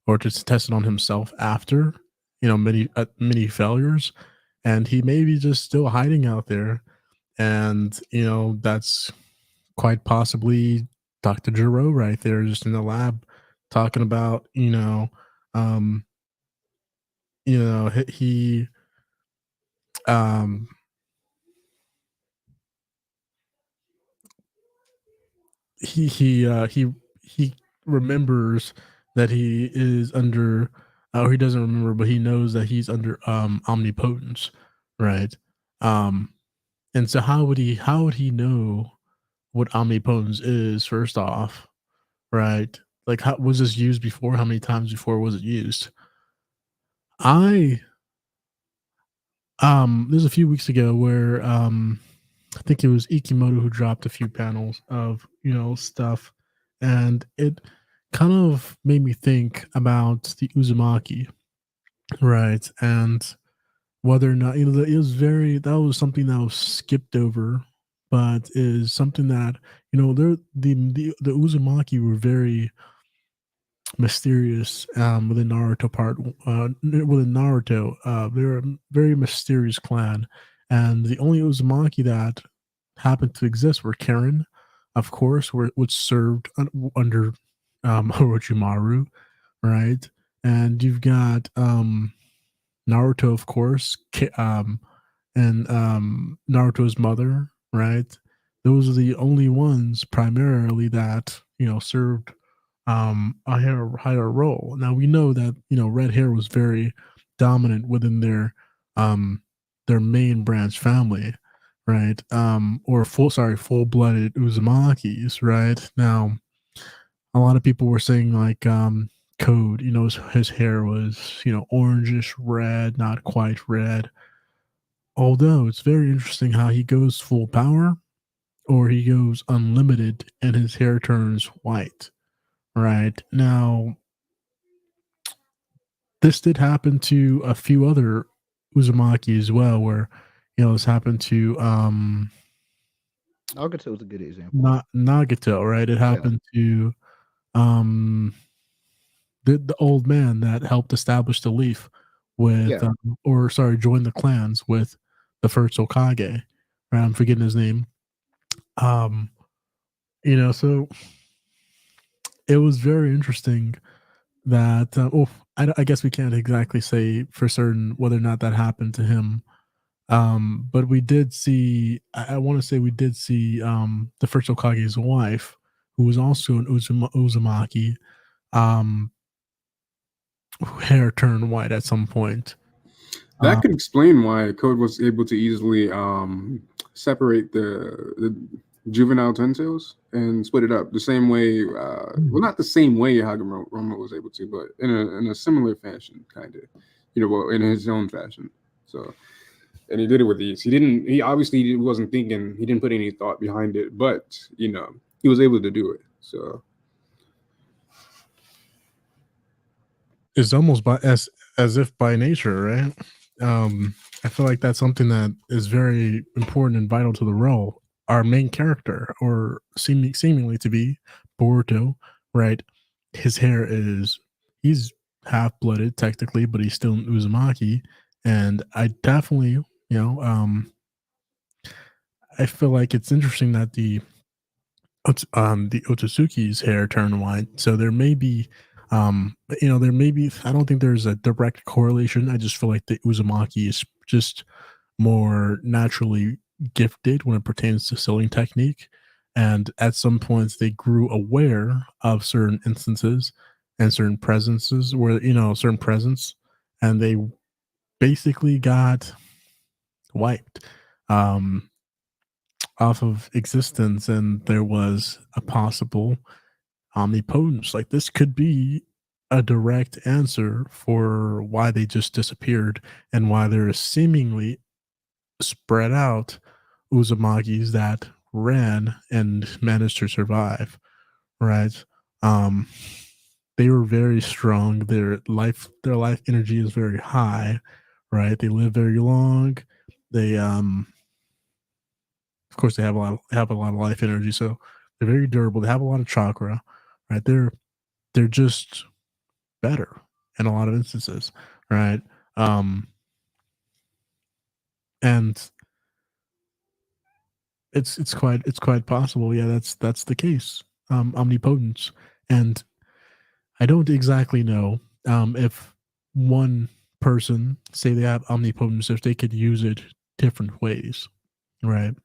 or just test it on himself after many failures, and he may be just still hiding out there, and that's quite possibly Dr. Giro right there, just in the lab, talking about um he um he remembers that he is under, or he doesn't remember, but he knows that he's under omnipotence, right? um and so how would he know what omnipotence is, first off, right? Like, how was this used before? How many times before was it used? I there's a few weeks ago where I think it was Ikimoto who dropped a few panels of, stuff, and it kind of made me think about the Uzumaki, right? And whether or not, it was that was something that was skipped over, but is something that, the Uzumaki were very mysterious, with the Naruto part. With the Naruto, they're a very mysterious clan, and the only Uzumaki that happened to exist were Karen, of course, which served under Orochimaru, right? And you've got Naruto, of course, and Naruto's mother, right? Those are the only ones primarily that served a higher role. Now we know that red hair was very dominant within their main branch family, right? Or full blooded Uzumakis, right? Now a lot of people were saying like Code, his hair was orangish red, not quite red. Although it's very interesting how he goes full power or he goes unlimited and his hair turns white. Right. Now, this did happen to a few other Uzumaki as well, where this happened to Nagato is a good example. not Nagato, right? It Yeah. happened to um the old man that helped establish the leaf with Yeah. joined the clans with the first Hokage. Right, I'm forgetting his name. Um, so it was very interesting that I guess we can't exactly say for certain whether or not that happened to him. But we did see, I want to say we did see the first Hokage's wife, who was also an Uzumaki, um, hair turned white at some point. That could explain why Code was able to easily separate the juvenile tensils and split it up the same way. Well, not the same way Hagoromo was able to, but in a similar fashion, kind of. Well, in his own fashion. So, and he did it with ease. He obviously wasn't thinking. He didn't put any thought behind it, but he was able to do it. So. It's almost as if by nature, right? I feel like that's something that is very important and vital to the role. Our main character, or seemingly to be Boruto, right? His hair he's half blooded technically, but he's still an Uzumaki, and I definitely, I feel like it's interesting that the Otsutsuki's hair turned white. So there may be, I don't think there's a direct correlation. I just feel like the Uzumaki is just more naturally gifted when it pertains to sewing technique. And at some points, they grew aware of certain instances and certain presences where, certain presence, and they basically got wiped. Off of existence, and there was a possible omnipotence. Like, this could be a direct answer for why they just disappeared and why there is seemingly spread out Uzumagis that ran and managed to survive, right? Um, they were very strong. Their life energy is very high, right? They live very long. They of course, they have a lot of life energy, so they're very durable. They have a lot of chakra, right? They're just better in a lot of instances, right? And it's quite possible. Yeah, that's the case. Omnipotence, and I don't exactly know if one person, say they have omnipotence, if they could use it different ways, right?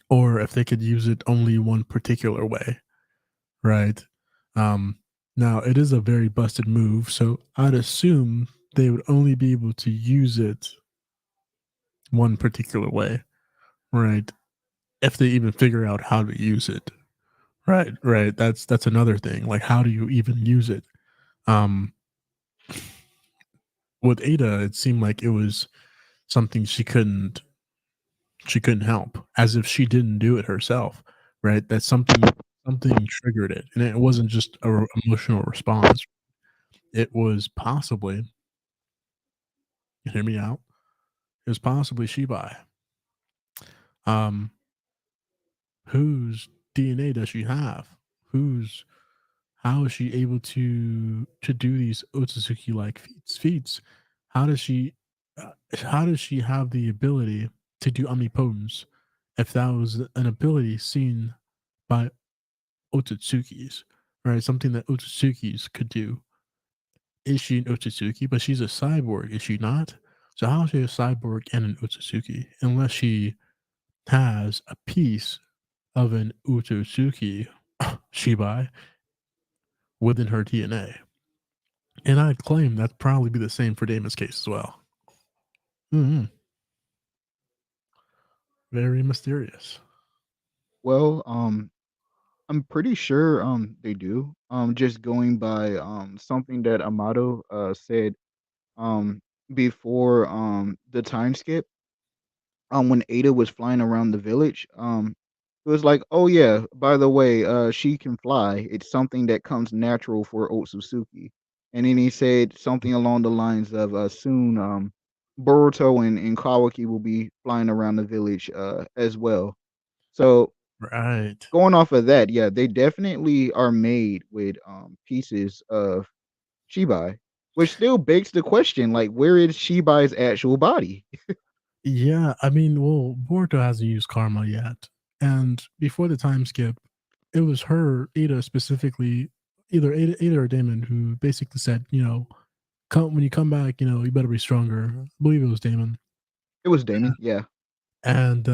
Or if they could use it only one particular way, right? Um, Now it is a very busted move, so I'd assume they would only be able to use it one particular way, right? If they even figure out how to use it, Right. That's another thing. Like, how do you even use it? Um, with Ada, it seemed like it was something she couldn't help, as if she didn't do it herself, right? That something triggered it, and it wasn't just a emotional response. It was possibly, hear me out. It was possibly Shibai. Um, whose DNA does she have? Whose How is she able to do these Otsutsuki like feats? How does she how does she have the ability to do omnipotence if that was an ability seen by Otsutsukis, right? Something that Otsutsukis could do. Is she an Otsutsuki? But she's a cyborg, is she not? So how is she a cyborg and an Otsutsuki unless she has a piece of an Otsutsuki Shibai within her DNA? And I'd claim that'd probably be the same for Damon's case as well. Hmm. Very mysterious. Well, I'm pretty sure they do. Just going by something that Amato said um before the time skip, when Ada was flying around the village, it was like, oh yeah, by the way, she can fly. It's something that comes natural for Otsutsuki. And then he said something along the lines of soon Boruto and Kawaki will be flying around the village as well. So Right. going off of that, yeah, they definitely are made with pieces of Shibai, which still begs the question, like, where is Shibai's actual body? Yeah, I mean, well, Boruto hasn't used karma yet. And before the time skip, it was her, Ada specifically, Ada or Damon, who basically said, come when you come back, you better be stronger. I believe it was Damon. It was Damon, yeah. And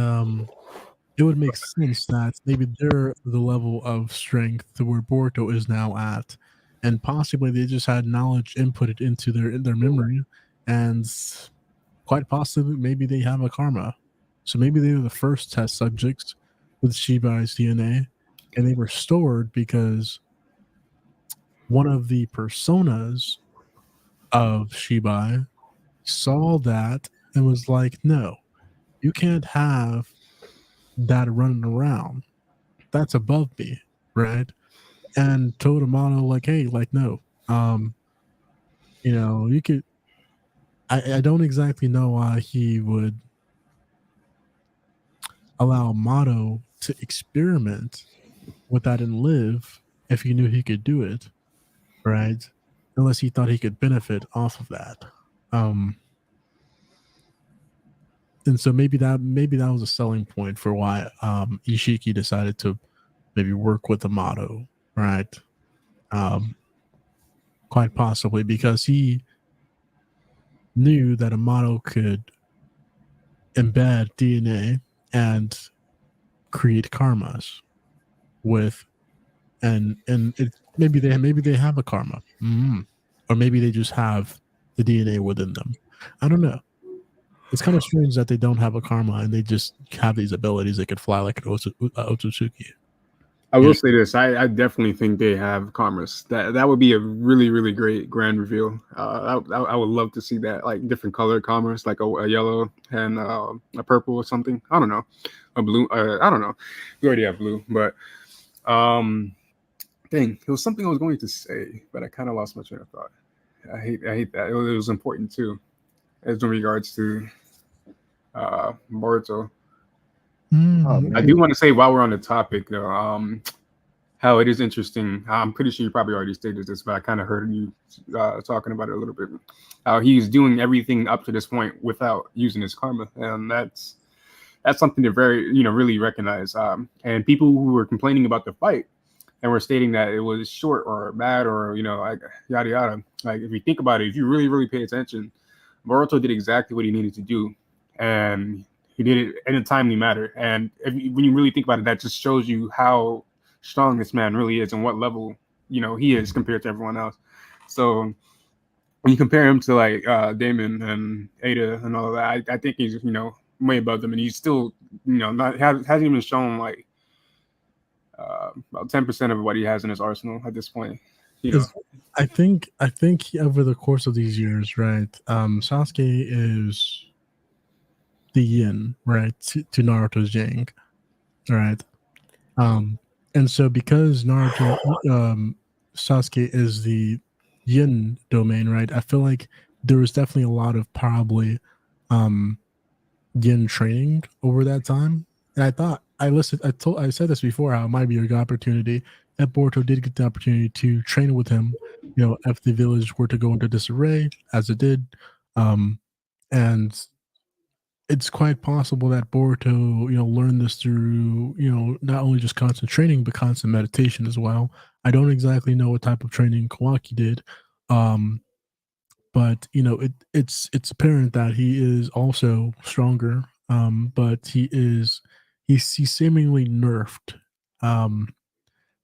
it would make sense that maybe they're the level of strength to where Boruto is now at, and possibly they just had knowledge inputted into their memory, and quite possibly maybe they have a karma. So maybe they were the first test subjects with Shibai's DNA, and they were stored because one of the personas of Shibai saw that and was like, "No, you can't have that running around. That's above me, right?" And told Amano like, "Hey, like, no, you could." I don't exactly know why he would allow Amato to experiment with that and live if he knew he could do it, right? Unless he thought he could benefit off of that. Um, and so maybe that was a selling point for why Ishiki decided to maybe work with Amato, right? Um, quite possibly because he knew that Amato could embed DNA and create karmas with and it maybe they have a karma, or maybe they just have the DNA within them. I don't know. It's kind of strange that they don't have a karma and they just have these abilities. They could fly like an Otsutsuki. I You will know? say this: I definitely think they have commerce. That would be a really really great grand reveal. I would love to see that, like different color commerce, like a yellow and a purple or something. I don't know, a blue. I don't know. We already have blue, but dang, it was something I was going to say, but I kind of lost my train of thought. I hate that. It was important too, as in regards to Boruto. Oh Mm, I man. do want to say while we're on the topic though, how it is interesting. I'm pretty sure you probably already stated this, but I kind of heard you talking about it a little bit. How he's doing everything up to this point without using his karma, and that's something to really recognize. And people who were complaining about the fight and were stating that it was short or bad or like yada yada. Like if you think about it, if you really really pay attention, Boruto did exactly what he needed to do, and he did it in a timely manner. And when you really think about it, that just shows you how strong this man really is and what level he is compared to everyone else. So when you compare him to like Damon and Ada and all of that, I think he's way above them, and he's still not hasn't even shown like about 10% of what he has in his arsenal at this point. You know, I think over the course of these years, right? Sasuke is the yin, right, to Naruto's yang, right? And so because Naruto, Sasuke is the yin domain, right? I feel like there was definitely a lot of probably yin training over that time. And I thought I said this before, how it might be a good opportunity that Boruto did get the opportunity to train with him, you know, if the village were to go into disarray, as it did. And it's quite possible that Boruto, you know, learned this through, you know, not only just constant training, but constant meditation as well. I don't exactly know what type of training Kawaki did. But you know, it's apparent that he is also stronger. But he's seemingly nerfed.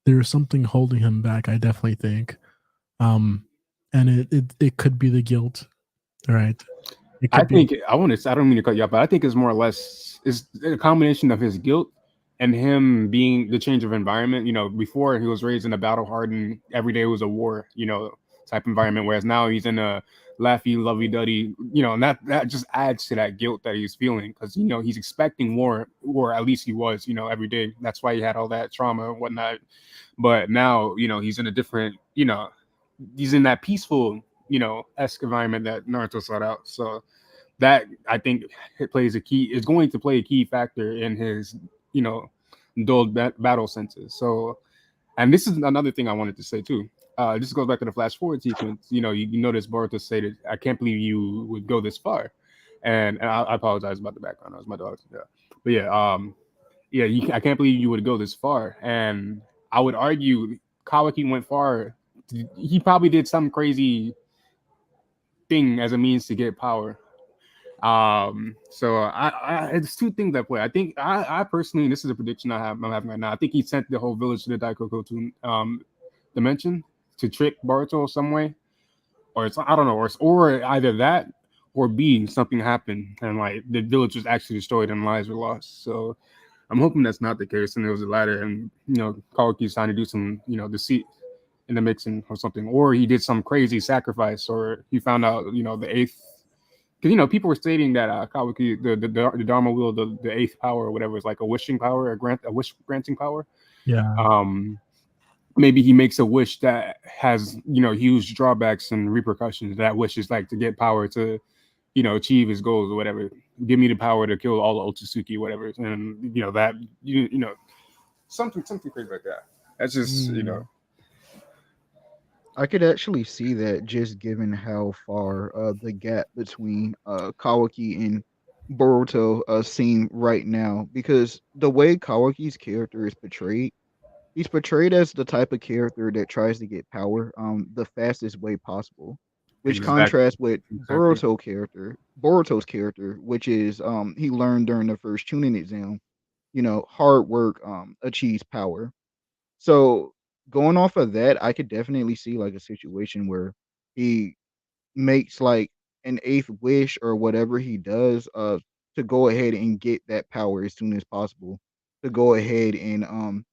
There's something holding him back, I definitely think. And it could be the guilt, right? It could I think I don't mean to cut you off, but I think it's more or less it's a combination of his guilt and him being the change of environment. You know, before he was raised in a battle hardened, every day was a war, you know, type environment, whereas now he's in a laughy, lovey-dovey, you know, and that just adds to that guilt that he's feeling, because you know he's expecting war, or at least he was, you know, every day. That's why he had all that trauma and whatnot. But now, you know, he's in a different, you know, he's in that peaceful, you know, esque environment that Naruto sought out. So that, I think, it plays a key, is going to play a key factor in his, you know, dulled battle senses. So, and this is another thing I wanted to say too. This goes back to the flash forward sequence. You know, you notice Boruto stated, "I can't believe you would go this far," and I apologize about the background. That was my dog. Yeah, but yeah, I can't believe you would go this far. And I would argue Kawaki went far. He probably did some crazy thing as a means to get power. So I it's two things at play. I think I personally, this is a prediction I'm having right now. I think he sent the whole village to the Daikoku to dimension to trick Boruto some way, or it's, I don't know, or either that, or B, something happened and like the village was actually destroyed and lives were lost. So I'm hoping that's not the case and it was the latter, and you know, Kawaki's trying to do some, you know, deceit in the mixing or something, or he did some crazy sacrifice, or he found out, you know, the eighth. Because, you know, people were stating that Kawaki, the Dharma wheel, the eighth power or whatever, is like a wishing power, a wish granting power. Yeah. Maybe he makes a wish that has, you know, huge drawbacks and repercussions. That wish is like to get power to, you know, achieve his goals or whatever. Give me the power to kill all the Otsutsuki, whatever. And you know that you know something crazy like that. That's just you know. I could actually see that, just given how far the gap between Kawaki and Boruto seem right now, because the way Kawaki's character is portrayed, he's portrayed as the type of character that tries to get power the fastest way possible, which contrasts with Boruto's character, which is he learned during the first Chunin exam, you know, hard work achieves power. So going off of that, I could definitely see like a situation where he makes like an eighth wish or whatever he does to go ahead and get that power as soon as possible, to go ahead and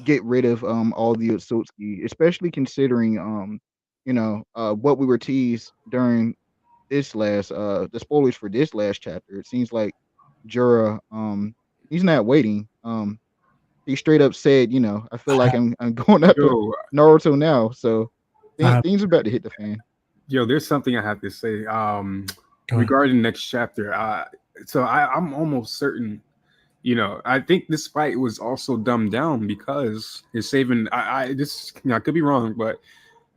get rid of all the Otsutsuki, especially considering you know what we were teased during this last the spoilers for this last chapter. It seems like Jura he's not waiting. He straight up said, you know, I feel like I'm going after Naruto now. So things are about to hit the fan. Yo, there's something I have to say regarding next chapter. So I'm almost certain, you know, I think this fight was also dumbed down because it's saving. This, you know, I could be wrong, but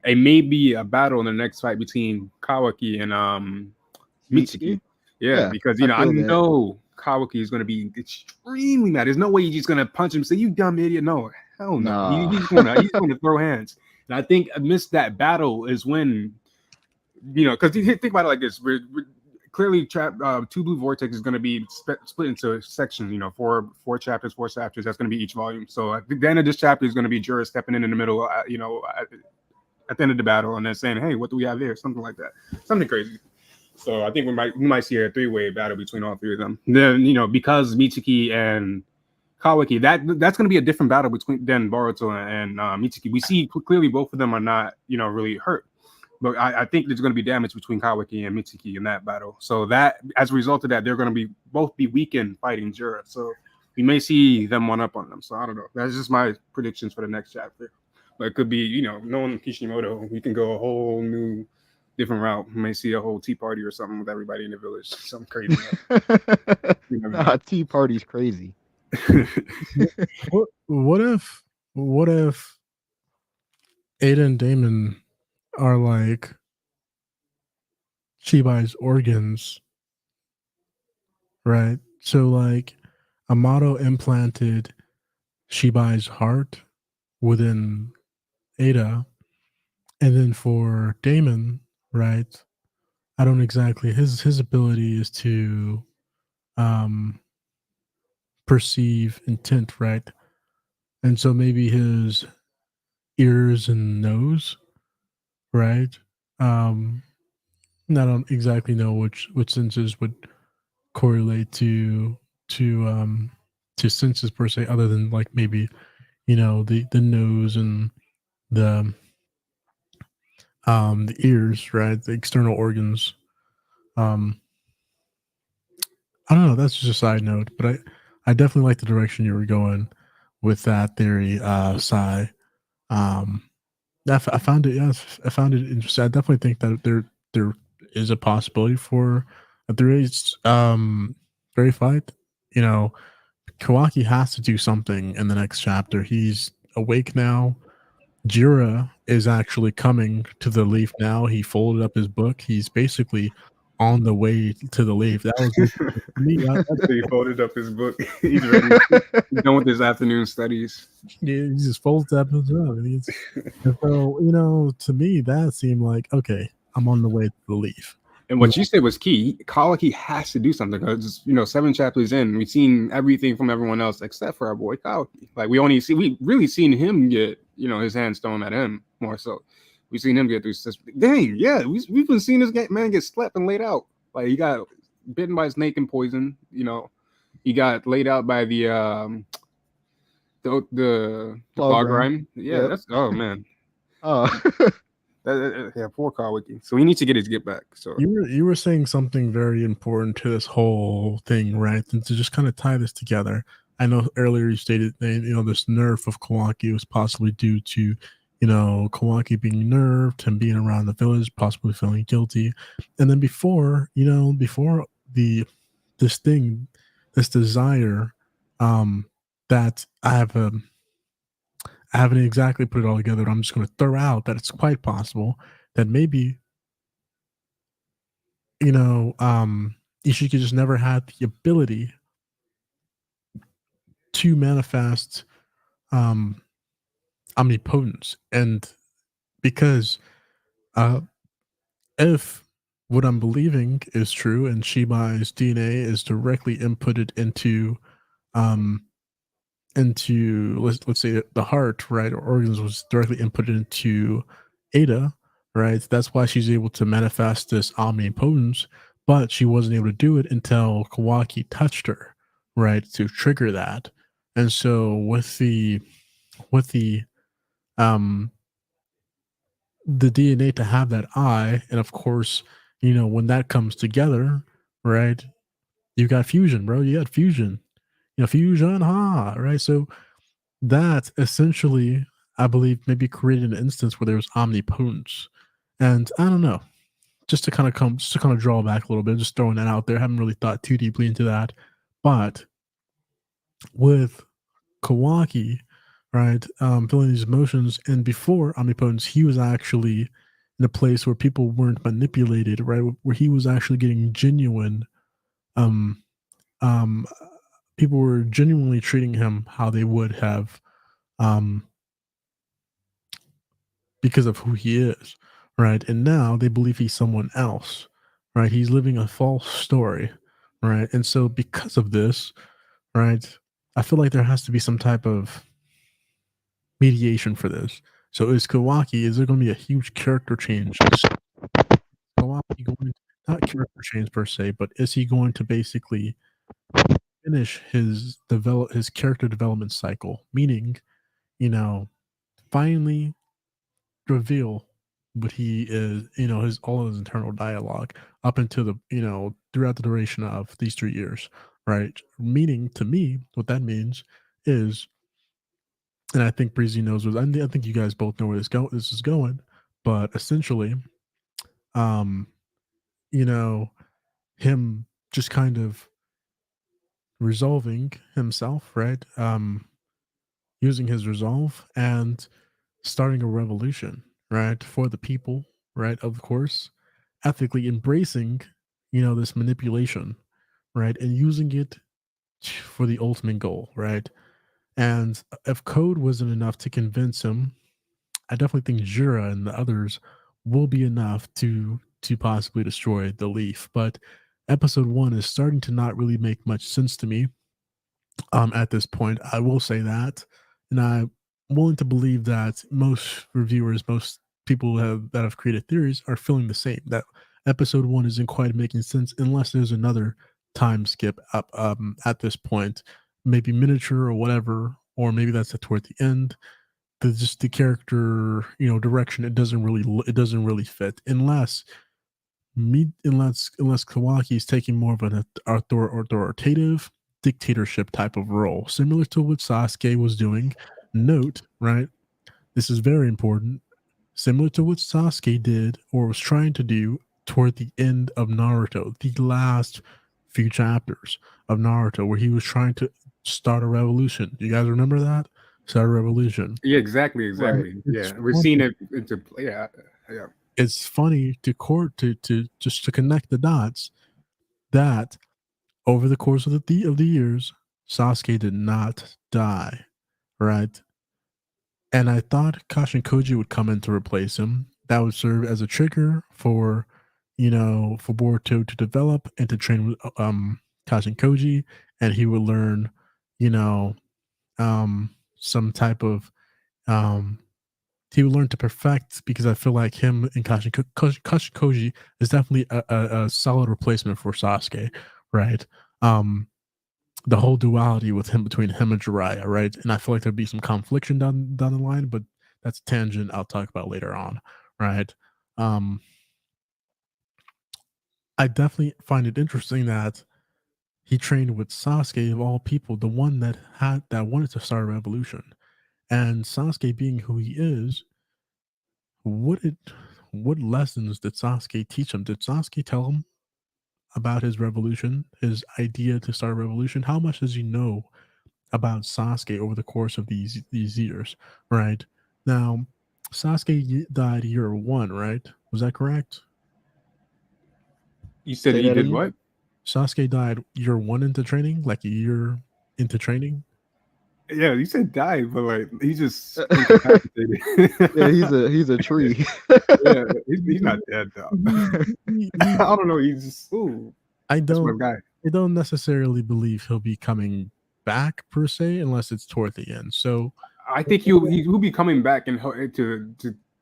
it may be a battle in the next fight between Kawaki and Mitsuki. Yeah, because you know I know Kawaki is going to be extremely mad. There's no way he's just going to punch him and say, "You dumb idiot." No, hell no. He's going to throw hands. And I think amidst that battle is when, you know, because think about it like this: we're clearly Two Blue Vortex is going to be split into sections. You know, four chapters. That's going to be each volume. So at the end of this chapter is going to be Jura stepping in the middle. You know, at the end of the battle, and then saying, "Hey, what do we have there?" Something like that. Something crazy. So I think we might see a three-way battle between all three of them. Then, you know, because Mitsuki and Kawaki, that's going to be a different battle than Boruto and Mitsuki. We see clearly both of them are not, really hurt. But I think there's going to be damage between Kawaki and Mitsuki in that battle. So that, as a result of that, they're going to both be weakened fighting Jura. So we may see them one up on them. So I don't know. That's just my predictions for the next chapter. But it could be, knowing Kishimoto, we can go a whole new different route. We may see a whole tea party or something with everybody in the village. Something crazy. Nah, tea party's crazy. What if Ada and Damon are like Shibai's organs, right? So like Amato implanted Shibai's heart within Ada, and then for Damon, right? I don't exactly his ability is to perceive intent, right? And so maybe his ears and nose, right? I don't exactly know which senses would correlate to senses per se, other than like maybe the nose and the ears, right? The external organs. I don't know. That's just a side note, but I definitely like the direction you were going with that theory, Psy. I found it. Yes, I found it interesting. I definitely think that there is a possibility for a very fight. Kawaki has to do something in the next chapter. He's awake now. Jira is actually coming to the leaf now. He folded up his book. He's basically on the way to the leaf. That was for me. He folded up his book. He's ready. He's done with his afternoon studies. He just folds up his book. And so, to me, that seemed like, okay, I'm on the way to the leaf. And what you said was key. Kawaki has to do something because 7 chapters in, we've seen everything from everyone else except for our boy Kawaki. Like we really seen him get his hands thrown at him more so. We've seen him get through. Dang, yeah, we've been seeing this man get slept and laid out. Like he got bitten by a snake and poisoned. He got laid out by the log rhyme. Yeah, Yep. that's man. Oh. Yeah, poor Kawaki. So he needs to get his get back. So you were saying something very important to this whole thing, right? And to just kind of tie this together, I know earlier you stated that this nerf of Kawaki was possibly due to Kawaki being nerfed and being around the village, possibly feeling guilty, and then before this desire, that I haven't exactly put it all together. I'm just going to throw out that it's quite possible that maybe, Ishiki just never had the ability to manifest omnipotence. And because if what I'm believing is true and Shibai's DNA is directly inputted into let's say the heart, right, or organs was directly inputted into Ada, right? That's why she's able to manifest this omnipotence, but she wasn't able to do it until Kawaki touched her, right, to trigger that. And so with the DNA to have that eye, and of course, when that comes together, right, you got fusion, bro. You got fusion. Fusion, right? So that essentially, I believe, maybe created an instance where there was omnipotence. And I don't know, just to kind of draw back a little bit, just throwing that out there. I haven't really thought too deeply into that. But with Kawaki, right, feeling these emotions, and before omnipotence, he was actually in a place where people weren't manipulated, right, where he was actually getting genuine people were genuinely treating him how they would have because of who he is, right? And now they believe he's someone else, right? He's living a false story, right? And so because of this, right, I feel like there has to be some type of mediation for this. So is there going to be a huge character change? Is Kawaki going, not character change per se, but is he going to basically finish his character development cycle, meaning, finally reveal what he is, his all of his internal dialogue up until throughout the duration of these 3 years, right? Meaning to me, what that means is, and I think Breezy knows what I think you guys both know where this is going, but essentially, um, you know, him just kind of resolving himself, right? Using his resolve and starting a revolution, right? For the people, right? Of course, ethically embracing, this manipulation, right? And using it for the ultimate goal, right? And if code wasn't enough to convince him, I definitely think Jura and the others will be enough to possibly destroy the leaf. But episode 1 is starting to not really make much sense to me at this point. I will say that, and I'm willing to believe that most reviewers, most people that have created theories are feeling the same. That episode 1 isn't quite making sense unless there's another time skip up at this point, maybe miniature or whatever, or maybe that's toward the end. Just the character, direction. It doesn't really fit unless Kawaki is taking more of an authoritative dictatorship type of role, similar to what Sasuke was doing. Note, right? This is very important. Similar to what Sasuke did or was trying to do toward the end of Naruto, the last few chapters of Naruto, where he was trying to start a revolution. You guys remember that? Start a revolution. Yeah, exactly. Right. Yeah, we're seeing it into play. Yeah. It's funny to just to connect the dots that over the course of the years, Sasuke did not die, right? And I thought Kashin Koji would come in to replace him. That would serve as a trigger for, for Boruto to develop and to train with Kashin Koji, and he would learn, you know, some type of he would learn to perfect, because I feel like him and Kashin Koji is definitely a solid replacement for Sasuke, right? The whole duality with him between him and Jiraiya, right? And I feel like there'd be some confliction down the line, but that's a tangent I'll talk about later on, right? I definitely find it interesting that he trained with Sasuke of all people, the one that wanted to start a revolution. And Sasuke being who he is, what lessons did Sasuke teach him? Did Sasuke tell him about his revolution, his idea to start a revolution? How much does he know about Sasuke over the course of these years, right? Now, Sasuke died year 1, right? Was that correct? You said Say he that did again? what? Sasuke died year 1 into training, like a year into training. Yeah, you said died, but like he just incapacitated. Yeah, he's a tree. Yeah, he's not dead though. I don't know. He's just I that's my don't guy. I don't necessarily believe he'll be coming back per se, unless it's toward the end. So I think he'll be coming back and to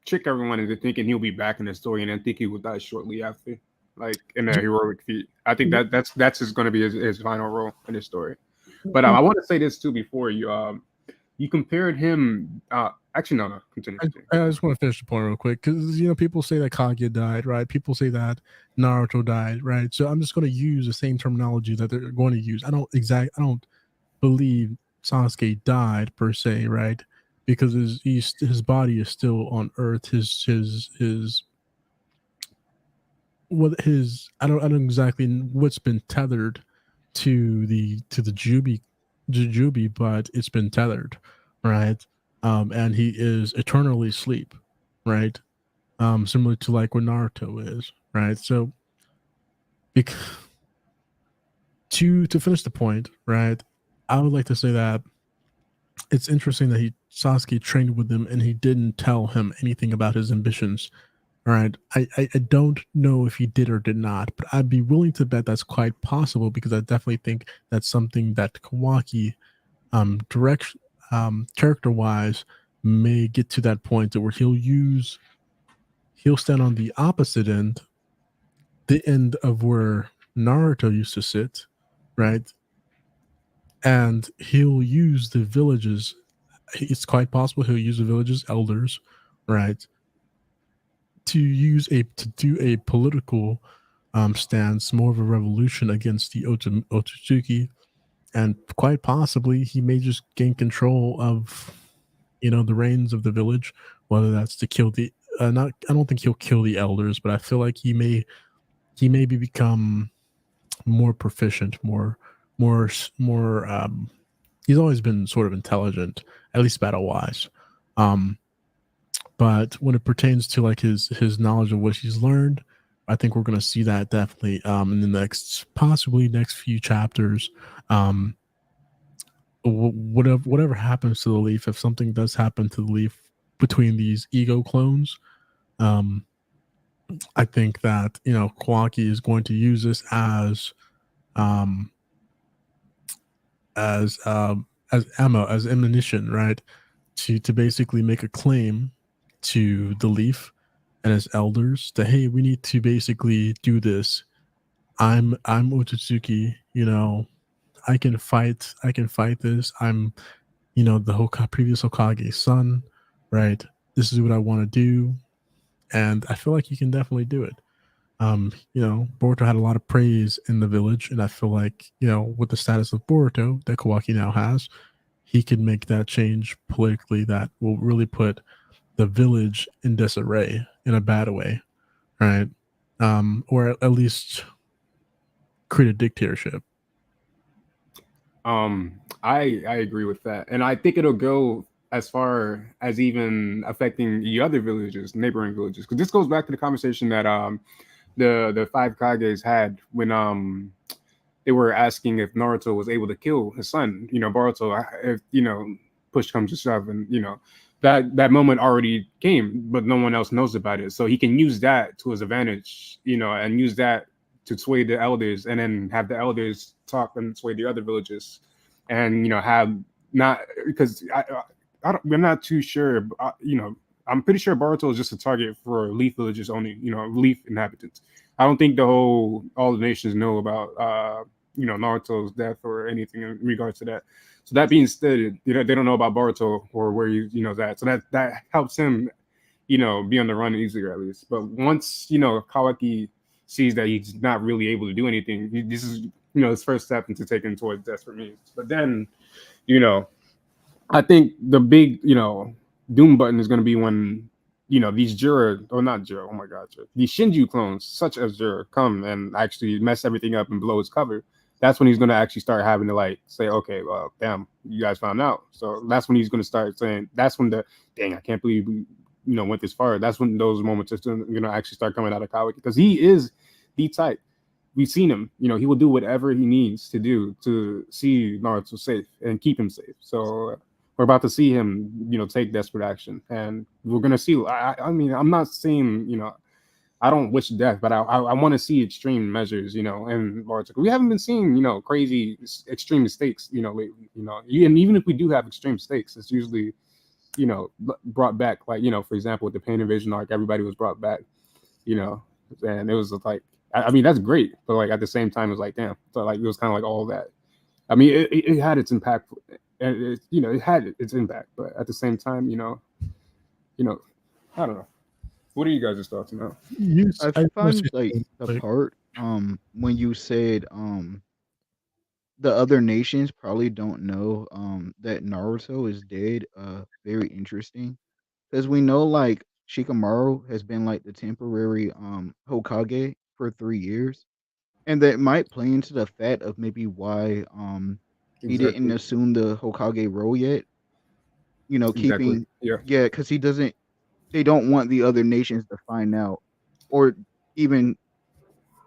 trick everyone into thinking he'll be back in the story, and I think he will die shortly after, like in a heroic feat. I think that's just going to be his final role in the story. But I want to say this too before you compared him. Actually, no, continue. I just want to finish the point real quick, because people say that Kaguya died, right? People say that Naruto died, right? So I'm just going to use the same terminology that they're going to use. I don't believe Sasuke died per se, right? Because his body is still on Earth. I don't know exactly what's been tethered to the Jujubi, but it's been tethered, right? And he is eternally asleep, right? Similar to like what Naruto is, right? So, to finish the point, right? I would like to say that it's interesting that Sasuke trained with him and he didn't tell him anything about his ambitions. All right. I don't know if he did or did not, but I'd be willing to bet that's quite possible, because I definitely think that's something that Kawaki character wise may get to that point where he'll stand on the opposite end, the end of where Naruto used to sit, right? and he'll use the villages. It's quite possible he'll use the villages elders, right, to do a political stance, more of a revolution against the Otsutsuki, and quite possibly he may just gain control of, the reins of the village, whether that's to kill the not. I don't think he'll kill the elders, but I feel like he maybe become more proficient, more. He's always been sort of intelligent, at least battle wise. Um, but when it pertains to like his knowledge of what he's learned, I think we're going to see that definitely in the possibly next few chapters. Um, whatever happens to the leaf, if something does happen to the leaf between these ego clones, um, I think that Kawaki is going to use this um, as ammo, as ammunition, right? To basically make a claim to the leaf and his elders that, hey, we need to basically do this. I'm Otsutsuki, I can fight this. I'm the previous Hokage's son, right? This is what I want to do, and I feel like you can definitely do it. Boruto had a lot of praise in the village, and I feel like, with the status of Boruto that Kawaki now has, he could make that change politically that will really put the village in disarray in a bad way, right? Or at least create a dictatorship. I agree with that, and I think it'll go as far as even affecting the other villages, neighboring villages, because this goes back to the conversation that the five Kages had when they were asking if Naruto was able to kill his son, Boruto, if push comes to shove, and that moment already came, but no one else knows about it, so he can use that to his advantage, and use that to sway the elders, and then have the elders talk and sway the other villages, and have not, because I'm not too sure, I'm pretty sure Boruto is just a target for Leaf villages only, Leaf inhabitants. I don't think all the nations know about Naruto's death or anything in regards to that. So that being said, they don't know about Boruto or where he's at. So that helps him, be on the run easier at least. But once Kawaki sees that he's not really able to do anything, this is his first step into taking towards desperate means. But then, I think the big doom button is going to be when these Jura, or not Jura, oh my god, Jura, these Shinju clones such as Jura come and actually mess everything up and blow his cover. That's when he's going to actually start having to say, okay, well, damn, you guys found out. So that's when he's going to start saying, that's when dang, I can't believe we went this far. That's when those moments are going to actually start coming out of Kawaki, because he is the type. We've seen him, he will do whatever he needs to do to see Naruto safe and keep him safe. So we're about to see him, take desperate action, and we're gonna see. I mean, I'm not saying, I don't wish death, but I want to see extreme measures, in Naruto. We haven't been seeing, crazy extreme stakes, lately, and even if we do have extreme stakes, it's usually, brought back, for example, with the Pain Invasion arc, everybody was brought back, and it was like, I mean, that's great, but at the same time, it was like, damn, so it was kind of all that. I mean, it had its impact. And it had its impact, but at the same time, I don't know. What are you guys' thoughts on that? I find the part when you said the other nations probably don't know that Naruto is dead very interesting, because we know Shikamaru has been the temporary Hokage for 3 years, and that might play into the fact of maybe why he didn't Exactly. assume the Hokage role yet. Exactly. Keeping, Yeah. yeah, because they don't want the other nations to find out, or even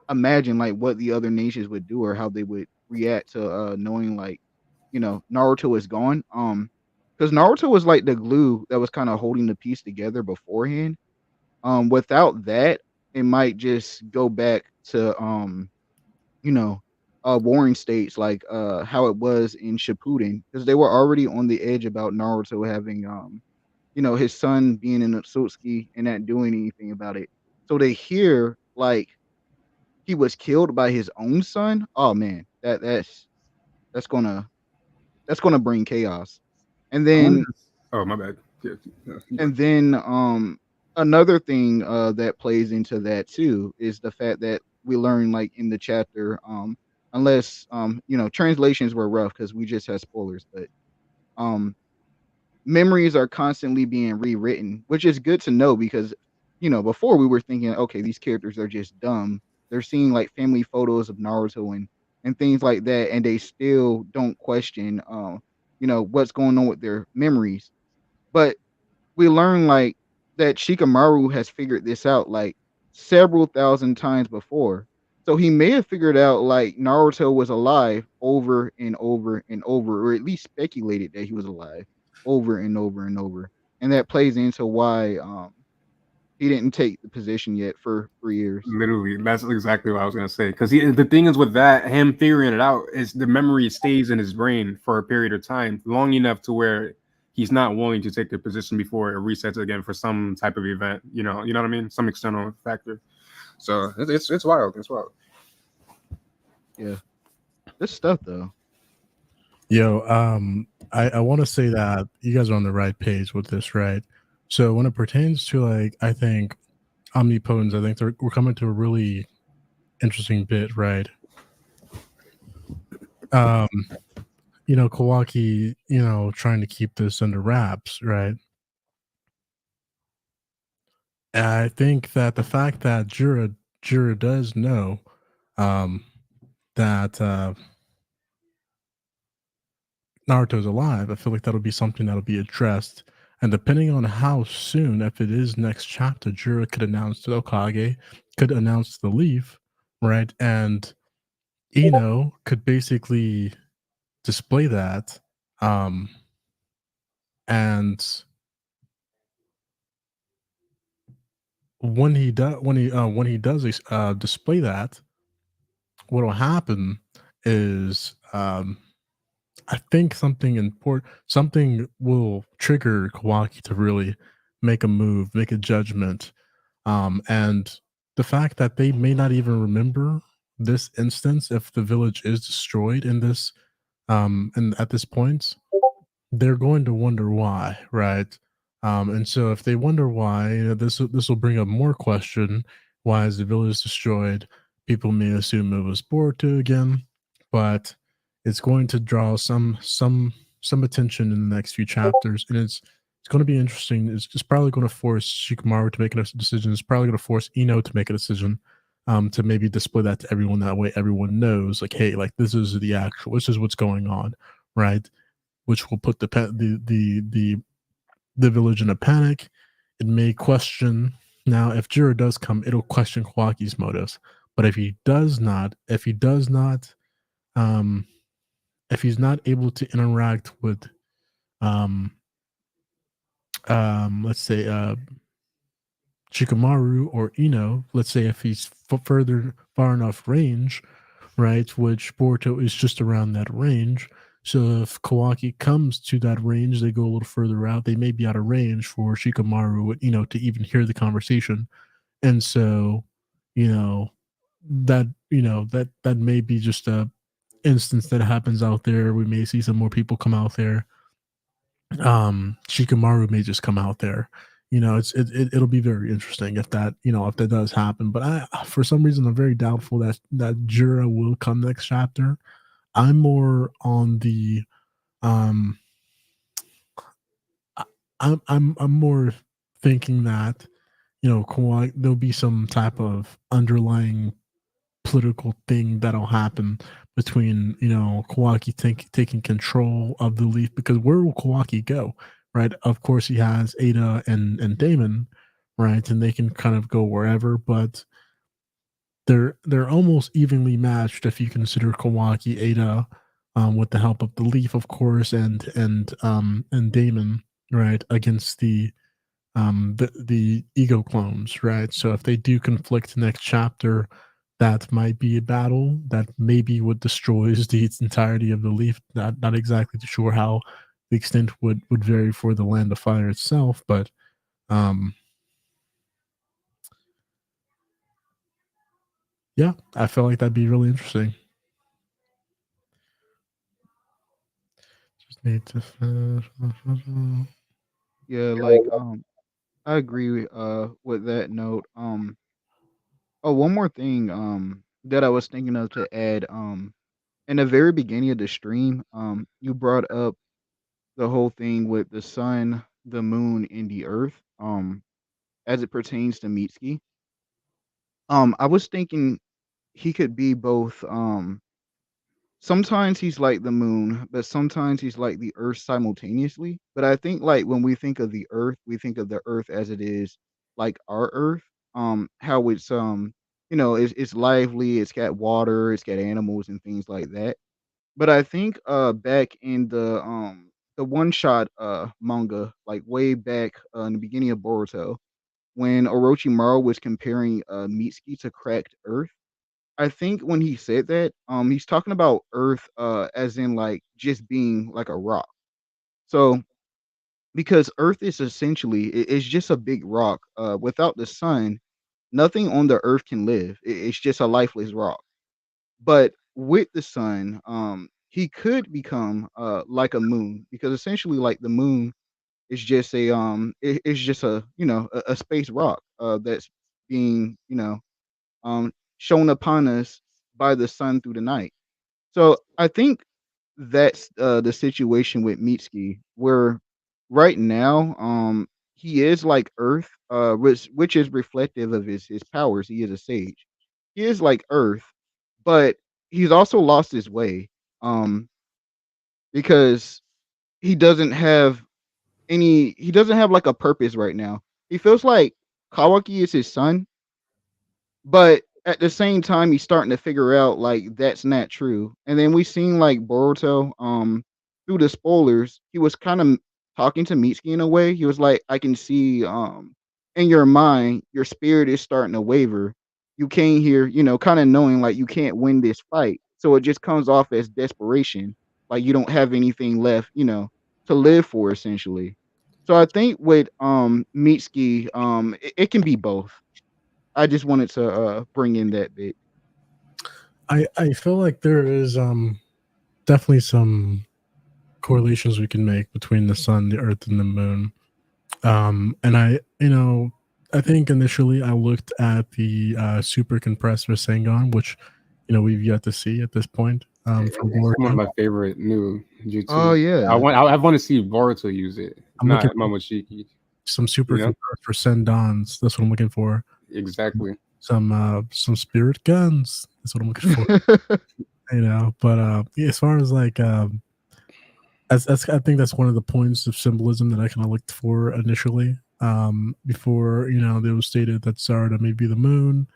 imagine what the other nations would do or how they would react to knowing Naruto is gone. Because Naruto was the glue that was kind of holding the piece together beforehand. Without that, it might just go back to you know warring states how it was in Shippuden, because they were already on the edge about Naruto having his son being in Otsutsuki and not doing anything about it. So they hear he was killed by his own son. Oh man, that's gonna that's going to bring chaos. And I wonder then oh, my bad. Yeah, you go. and then another thing that plays into that too is the fact that we learn like in the chapter unless translations were rough because we just had spoilers, but um memories are constantly being rewritten, which is good to know because before we were thinking, okay, these characters are just dumb. They're seeing like family photos of Naruto and things like that, and they still don't question what's going on with their memories. But we learn like that Shikamaru has figured this out like several thousand times before. So he may have figured out like Naruto was alive over and over and over, or at least speculated that he was alive over and over and over. And that plays into why he didn't take the position yet for 3 years. Literally, that's exactly what I was gonna say. Because the thing is with that, him figuring it out is the memory stays in his brain for a period of time, long enough to where he's not willing to take the position before it resets again for some type of event. You know what I mean? Some external factor. So it's wild. It's wild. Yeah. This stuff though. Yo, I want to say that you guys are on the right page with this, right? So when it pertains to like, I think omnipotence, I think we're coming to a really interesting bit, right? Kawaki, trying to keep this under wraps, right? And I think that the fact that Jura does know that Naruto's alive, I feel like that'll be something that'll be addressed. And depending on how soon, if it is next chapter, Jura could announce to Okage, could announce to the Leaf, right? And Ino could basically display that. And when he does display that, what'll happen is I think something will trigger Kawaki to really make a move, make a judgment. And the fact that they may not even remember this instance if the village is destroyed in this and at this point, they're going to wonder why, right? And so if they wonder why, this will bring up more question. Why is the village destroyed? People may assume it was Boruto again, but it's going to draw some attention in the next few chapters, and it's going to be interesting. It's probably going to force Shikamaru to make a decision. It's probably going to force Ino to make a decision, to maybe display that to everyone. That way, everyone knows, like, hey, like this is this is what's going on, right? Which will put the village in a panic. It may question now if Jiro does come, it'll question Kawaki's motives. But um, if he's not able to interact with, um, let's say, Shikamaru or Ino, let's say if he's far enough range, right? Which Boruto is just around that range. So if Kawaki comes to that range, they go a little further out. They may be out of range for Shikamaru, to even hear the conversation. And so, that may be just a instance that happens out there. We may see some more people come out there. Shikamaru may just come out there. It'll be very interesting if that does happen. But for some reason, I'm very doubtful that Jura will come next chapter. I'm more on the um I'm more thinking that there'll be some type of underlying political thing that'll happen between Kawaki taking control of the Leaf, because where will Kawaki go, right? Of course he has Ada and Damon, right, and they can kind of go wherever, but they're almost evenly matched if you consider Kawaki, Ada, with the help of the Leaf, of course, and Damon, right, against the ego clones, right? So if they do conflict next chapter, that might be a battle that maybe would destroys the entirety of the Leaf. Not exactly sure how the extent would vary for the Land of Fire itself, but um yeah, I feel like that'd be really interesting. Need to finish. Yeah, like I agree with that note. Oh, one more thing that I was thinking of to add. In the very beginning of the stream, you brought up the whole thing with the sun, the moon, and the earth, as it pertains to Mitsuki. I was thinking he could be both. Sometimes he's like the moon, but sometimes he's like the earth simultaneously. But I think like when we think of the earth, we think of the earth as it is like our earth. How it's it's lively, it's got water, it's got animals and things like that. But I think back in the one shot manga, like way back in the beginning of Boruto, when Orochimaru was comparing Mitsuki to cracked earth. I think when he said that, he's talking about Earth, as in like just being like a rock. So because Earth is essentially it's just a big rock. Without the sun, nothing on the Earth can live. It's just a lifeless rock. But with the sun, he could become like a moon because essentially like the moon is just it's just a a space rock that's being shown upon us by the sun through the night. So I think that's the situation with Mitsuki, where right now, he is like Earth, which is reflective of his powers. He is a sage. He is like Earth, but he's also lost his way, um, because he doesn't have he doesn't have like a purpose right now. He feels like Kawaki is his son, but at the same time, he's starting to figure out like that's not true. And then we seen like Boruto, through the spoilers, he was kind of talking to Mitsuki in a way. He was like, I can see in your mind, your spirit is starting to waver. You came here, kind of knowing like you can't win this fight. So it just comes off as desperation, like you don't have anything left, to live for essentially. So I think with Mitsuki, it can be both. I just wanted to bring in that bit. I feel like there is definitely some correlations we can make between the sun, the earth, and the moon. And I think initially I looked at the super compressed Rasengan, which we've yet to see at this point. From It's one Boruto. of my favorite new Oh jutsus. yeah. I want to see Boruto use it, I'm looking not for Momoshiki. some super You know compressed for Sendons. That's what I'm looking for. exactly. Some spirit guns. That's what I'm looking for. But as far as like as I think that's one of the points of symbolism that I kind of looked for initially. Before they was stated that Sarada may be the moon.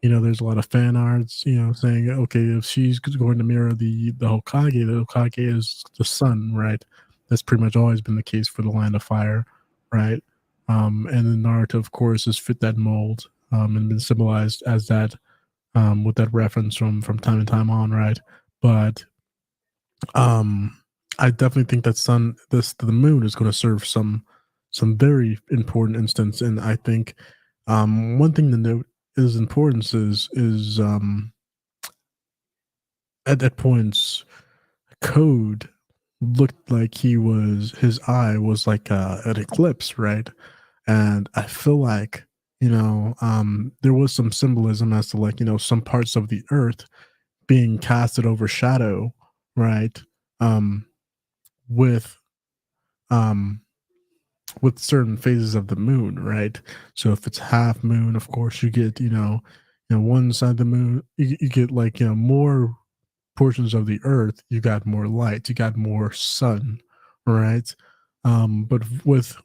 There's a lot of fan arts, saying, okay, if she's going to mirror the Hokage, the Hokage is the sun, right? That's pretty much always been the case for the Land of Fire, right? And then Naruto, of course, has fit that mold and been symbolized as that with that reference from time to time on, right? But I definitely think that the moon is going to serve some very important instance, and I think one thing to note is importance is at points Code looked like his eye was like an eclipse, right? And I feel like there was some symbolism as to like some parts of the earth being casted over shadow, right? Um, with um with certain phases of the moon, right? So if it's half moon, of course you get one side of the moon, you get like more portions of the earth, you got more light, you got more sun, right? But with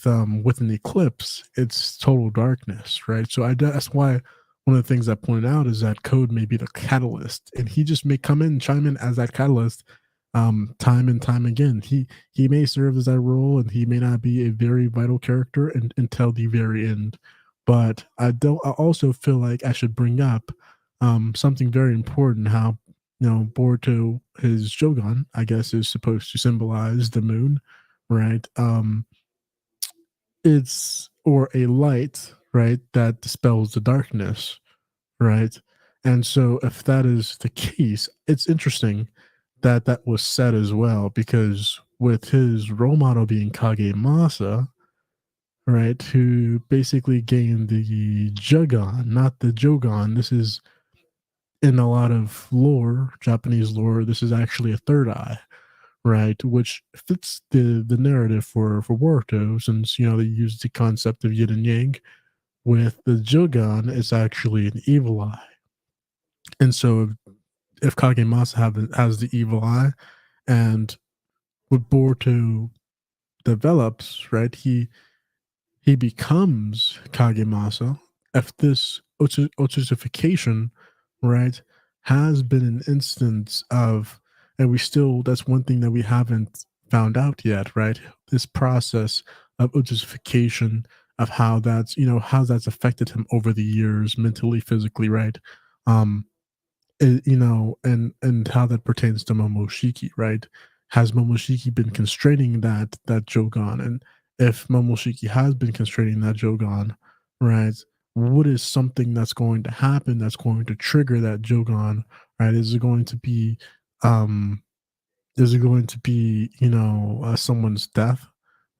an eclipse, it's total darkness, right? So that's why one of the things I pointed out is that Code may be the catalyst, and he just may come in, chime in as that catalyst, time and time again. He may serve as that role, and he may not be a very vital character until the very end. But I also feel like I should bring up something very important. How Boruto, his Shogun, I guess, is supposed to symbolize the moon, right? It's or a light, right, that dispels the darkness, right? And so, if that is the case, it's interesting that was said as well, because with his role model being Kagemasa, right, who basically gained the Jugon, not the Jogon. This is in a lot of lore, Japanese lore. This is actually a third eye, right, which fits the narrative for Boruto, since they use the concept of yin and yang. With the Jogon, it's actually an evil eye, and so if Kagemasa has the evil eye, and what Boruto develops, right, he becomes Kagemasa. If this ossification, right, has been an instance of, and that's one thing that we haven't found out yet, right? This process of ossification, of how how that's affected him over the years, mentally, physically, right? Um, and how that pertains to Momoshiki, right? Has Momoshiki been constraining that Jogon? And if Momoshiki has been constraining that Jogon, right, what is something that's going to happen that's going to trigger that Jogon, right? Um is it going to be someone's death,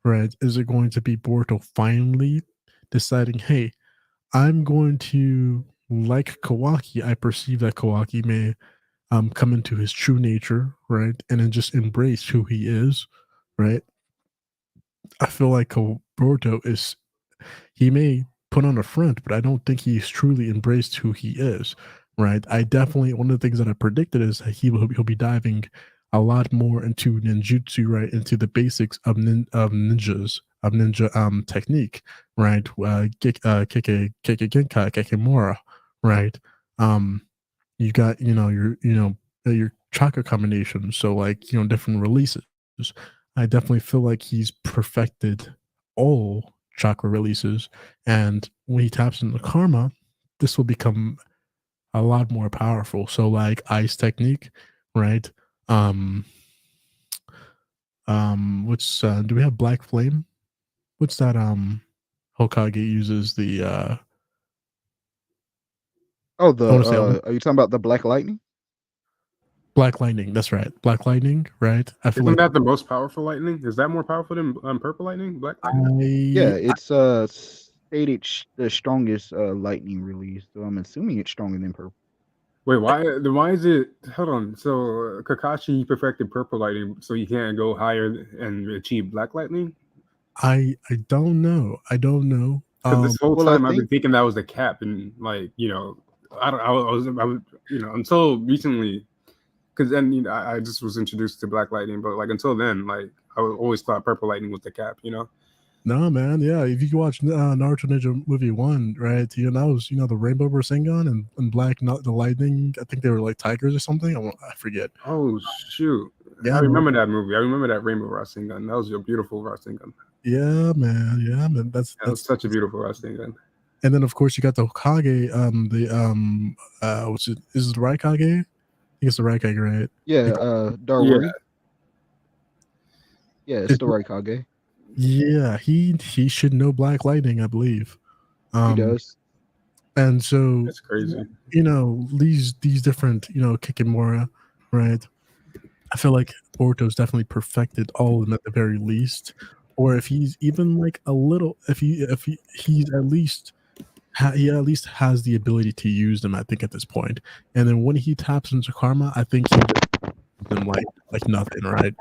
right? Is it going to be Boruto finally deciding, hey, I'm going to, like Kawaki, I perceive that Kawaki may come into his true nature, right? And then just embrace who he is, right? I feel like Boruto he may put on a front, but I don't think he's truly embraced who he is, right? I definitely, one of the things that I predicted is that he'll be diving a lot more into ninjutsu, right? Into the basics of ninja technique, right? Keke Genkai, Kekemura, right? Um, you got your chakra combinations, so like different releases. I definitely feel like he's perfected all chakra releases, and when he taps into karma, this will become a lot more powerful. So like ice technique, right? um which do we have black flame? What's that Hokage uses? The Oh, I want to say are you talking about the Black Lightning? black lightning. That's right, black lightning, right? I feel Isn't like that the most powerful lightning? Is that more powerful than purple lightning, black lightning? Yeah, I it's stated the strongest lightning release, so I'm assuming it's stronger than purple. Wait, why? Then why is it? Hold on. So Kakashi perfected purple lightning, so he can't go higher and achieve black lightning. I don't know. I don't know. Because this whole Well, I time I've been think thinking that was the cap, and like I don't. I was until recently, because then I just was introduced to black lightning, but like until then, like I always thought purple lightning was the cap. No, man. Yeah, if you watch Naruto Ninja Movie 1, right? That was the Rainbow Rasengan and Black not the Lightning. I think they were like tigers or something. I forget. Oh shoot! I Yeah, remember that movie. I remember that Rainbow Rasengan. That was a beautiful Rasengan. yeah, man. Yeah, man. That was such a beautiful Rasengan. And then of course you got the Hokage. What's it? Is it the Raikage? I think it's the Raikage, right? yeah, Yeah, Daruri. Yeah, it's the Raikage. Yeah, he should know Black Lightning, I believe. He does. And so that's crazy. these different Kikimura, right? I feel like Boruto's definitely perfected all of them at the very least. Or if he's even like a little, he's at least he at least has the ability to use them. I think at this point, and then when he taps into karma, I think he just uses them like nothing, right?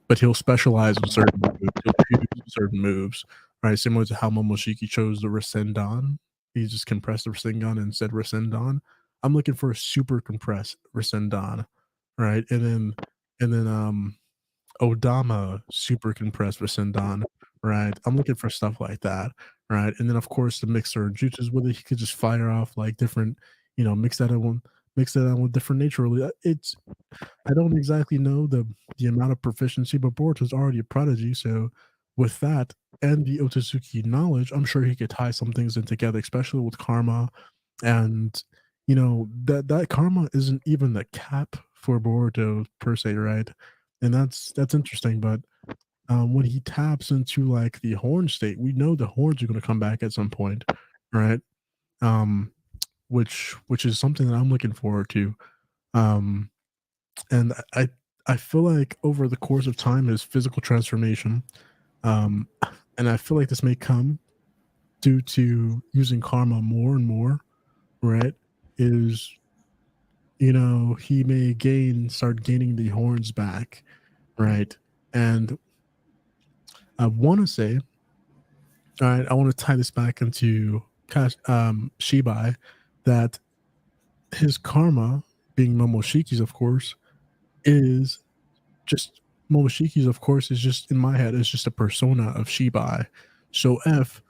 But he'll specialize in certain moves. He'll choose certain moves, right? Similar to how Momoshiki chose the Rasengan. He just compressed the Rasengan and said Rasengan. I'm looking for a super compressed Rasengan, right? And then Odama super compressed Rasengan, right? I'm looking for stuff like that, right? And then of course the mixer jutsus with it, he could just fire off like different, mix that in with different nature. It's I don't exactly know the amount of proficiency, but Boruto's already a prodigy, so with that and the Otsutsuki knowledge, I'm sure he could tie some things in together, especially with karma. And that karma isn't even the cap for Boruto per se, right? And that's interesting. But when he taps into like the horn state, we know the horns are going to come back at some point, right? Um, which is something that I'm looking forward to. Um, and I feel like over the course of time, his physical transformation, um, and I feel like this may come due to using karma more and more, right? Is he may start gaining the horns back, right? And I want to say, all right, I want to tie this back into Shibai, that his karma, being Momoshiki's, of course, is just Momoshiki's, of course, is just in my head is just a persona of Shibai. So if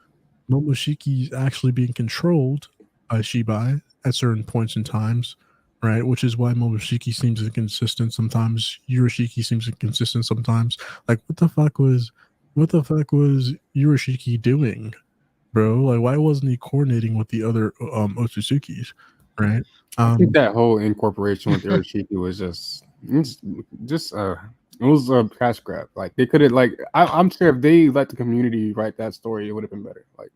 Momoshiki's actually being controlled by Shibai at certain points in times, right? Which is why Momoshiki seems inconsistent sometimes. Yurishiki seems inconsistent sometimes. Like, what the fuck was Yurishiki doing, bro? Like, why wasn't he coordinating with the other Otsutsukis, right? I think that whole incorporation with Urashiki was it was a cash grab. Like they could have I'm sure if they let the community write that story, it would have been better. Like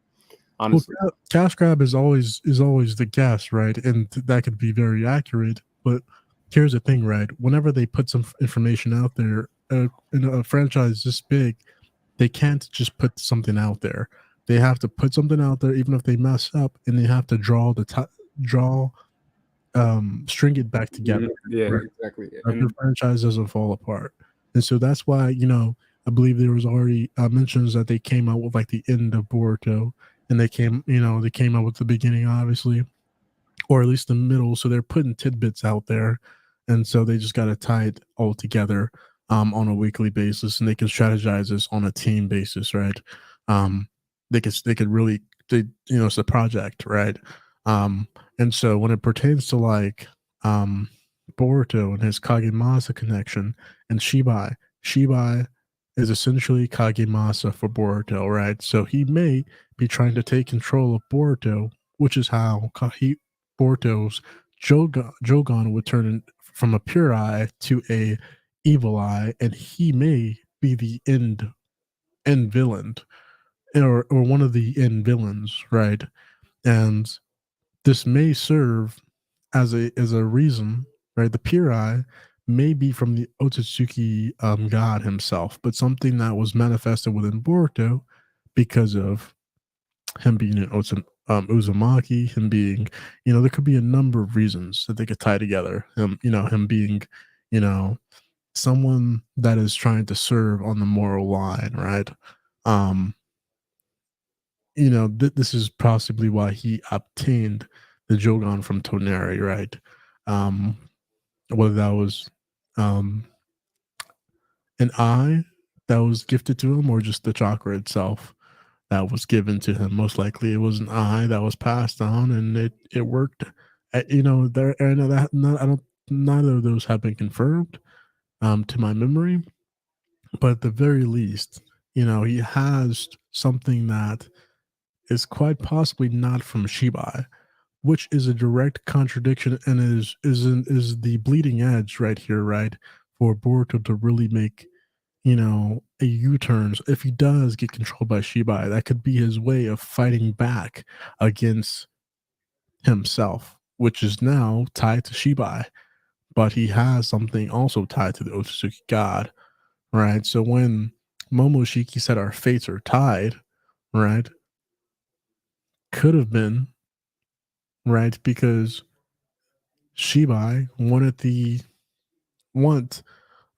honestly, well, cash grab is always the guess, right? And that could be very accurate. But here's the thing, right? Whenever they put some information out there in a franchise this big, they can't just put something out there. They have to put something out there, even if they mess up, and they have to string it back together. yeah, right? exactly. The franchise doesn't fall apart, and so that's why I believe there was already mentions that they came out with like the end of Boruto, and they came out with the beginning, obviously, or at least the middle. So they're putting tidbits out there, and so they just got to tie it all together on a weekly basis, and they can strategize this on a team basis, right? They could really it's a project, right? And so when it pertains to like Boruto and his Kagemasa connection and Shibai is essentially Kagemasa for Boruto, right? So he may be trying to take control of Boruto, which is how Boruto's Jogon would turn from a pure eye to a evil eye, and he may be the end villain, or one of the end villains, right? And this may serve as a reason, right? The pure eye may be from the Otsutsuki god himself, but something that was manifested within Boruto because of him being an Uzumaki, him being, there could be a number of reasons that they could tie together. Him being, you know, someone that is trying to serve on the moral line, right? Um, this is possibly why he obtained the Jogan from Toneri, right? Um, whether that was um, an eye that was gifted to him or just the chakra itself that was given to him. Most likely, it was an eye that was passed on, and it worked. There and that not, I don't. Neither of those have been confirmed to my memory, but at the very least, he has something that is quite possibly not from Shibai, which is a direct contradiction and is the bleeding edge right here, right, for Boruto to really make a U-turn. So if he does get controlled by Shibai, that could be his way of fighting back against himself, which is now tied to Shibai. But he has something also tied to the Otsutsuki god, right? So when Momoshiki said our fates are tied, right, could have been right because Shibai want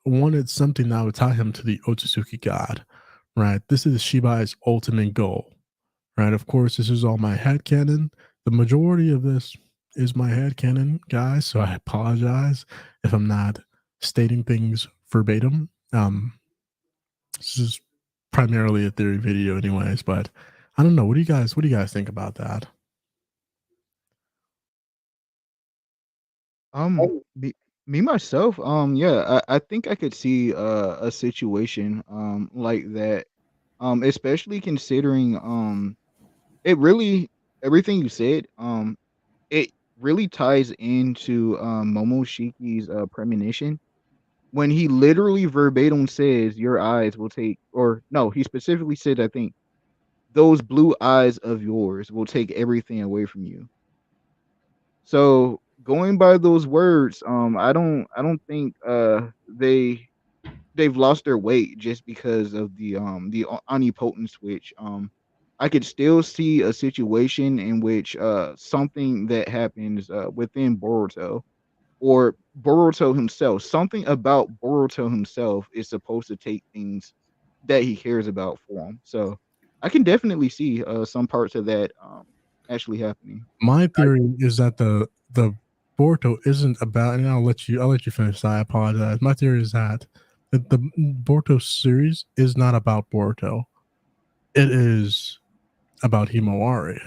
wanted something that would tie him to the Otsutsuki god, right? This is Shibai's ultimate goal, right? Of course, this is all my headcanon. The majority of this is my headcanon, guys, so I apologize if I'm not stating things verbatim. This is primarily a theory video anyways, but I don't know. What do you guys think about that? Me, me myself, yeah, I think I could see a situation like that, especially considering it really everything you said, it really ties into Momoshiki's premonition when he literally verbatim says your eyes will take, or no, he specifically said, I think, those blue eyes of yours will take everything away from you. So going by those words, I don't think they've lost their weight just because of the omnipotent switch. I could still see a situation in which something that happens within Boruto or Boruto himself, something about Boruto himself is supposed to take things that he cares about for him. So I can definitely see some parts of that actually happening. My theory is that the Boruto isn't about, and I'll let you finish. I apologize. My theory is that the Boruto series is not about Boruto. It is about Himawari.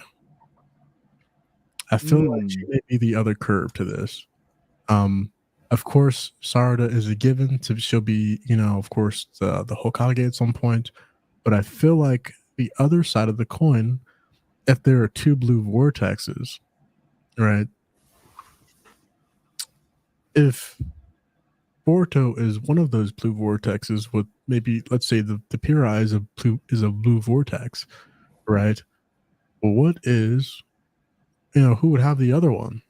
I feel like she Mm, may be the other curve to this. Of course, Sarada is a given. She'll be, of course, the Hokage at some point. But I feel like the other side of the coin, if there are two blue vortexes, right? If Boruto is one of those blue vortexes with maybe, let's say, the Pyrrha is a blue vortex, right? Well, what is, who would have the other one?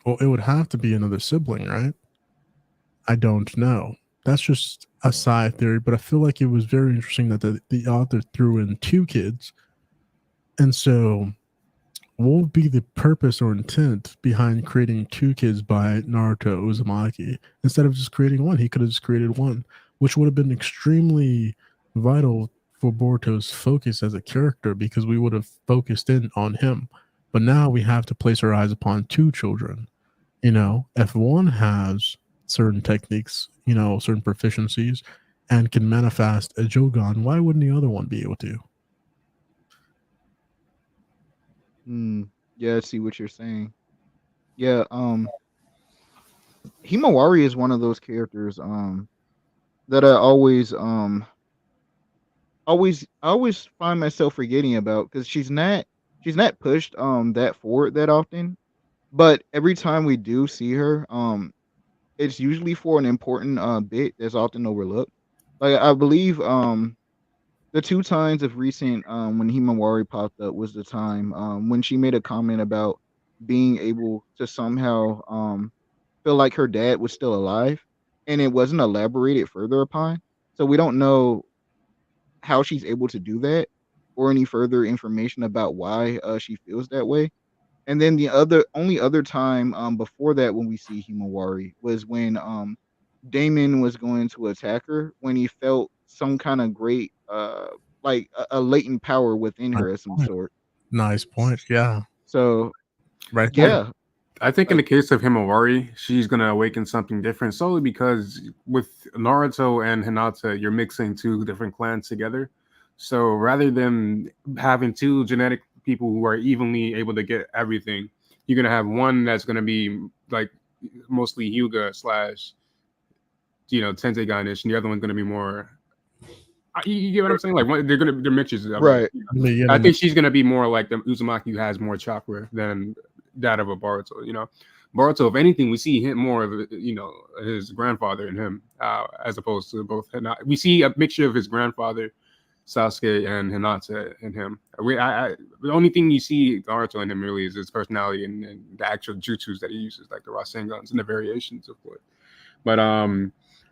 Well, it would have to be another sibling, right? I don't know. That's just a side theory, but I feel like it was very interesting that the author threw in two kids. And so, what would be the purpose or intent behind creating two kids by Naruto Uzumaki? Instead of just creating one, he could have just created one, which would have been extremely vital for Boruto's focus as a character because we would have focused in on him. But now we have to place our eyes upon two children. If one has certain techniques, certain proficiencies, and can manifest a Jogan, why wouldn't the other one be able to? yeah, I see what you're saying. Yeah, Himawari is one of those characters that I always find myself forgetting about because she's not pushed that forward that often. But every time we do see her, it's usually for an important bit that's often overlooked. Like I believe the two times of recent when Himawari popped up was the time when she made a comment about being able to somehow feel like her dad was still alive, and it wasn't elaborated further upon. So we don't know how she's able to do that or any further information about why she feels that way. And then the only other time before that when we see Himawari was when Damon was going to attack her when he felt some kind of great like a latent power within Nice her of some point. sort. Nice point. Yeah. So Right there. yeah, I think in like the case of Himawari, she's gonna awaken something different solely because with Naruto and Hinata, you're mixing two different clans together. So rather than having two genetic people who are evenly able to get everything, you're gonna have one that's gonna be like mostly Hyuga slash Tensei Gainish, and the other one's gonna be more. You get what I'm saying? Like they're mixtures of it. right. I think she's gonna be more like the Uzumaki who has more chakra than that of a Boruto. Boruto, if anything, we see him more of his grandfather in him, as opposed to both. We see a mixture of his grandfather, Sasuke, and Hinata in him. The only thing you see Naruto in him really is his personality and the actual jutsus that he uses, like the Rasengans and the variations of it. But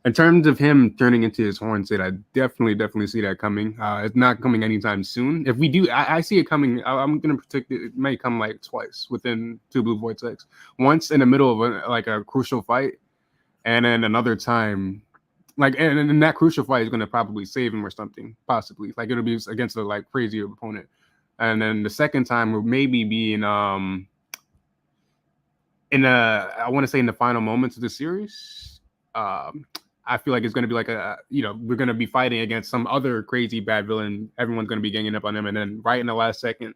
in terms of him turning into his horn set, I definitely see that coming. It's not coming anytime soon. If we do, I see it coming. I'm gonna predict it may come like twice within Two Blue Vortex. Once in the middle of a crucial fight, and then another time, and that crucial fight is gonna probably save him or something, possibly. Like it'll be against a crazy opponent, and then the second time will maybe be in I want to say in the final moments of the series. I feel like it's going to be like we're going to be fighting against some other crazy bad villain. Everyone's going to be ganging up on him. And then right in the last second,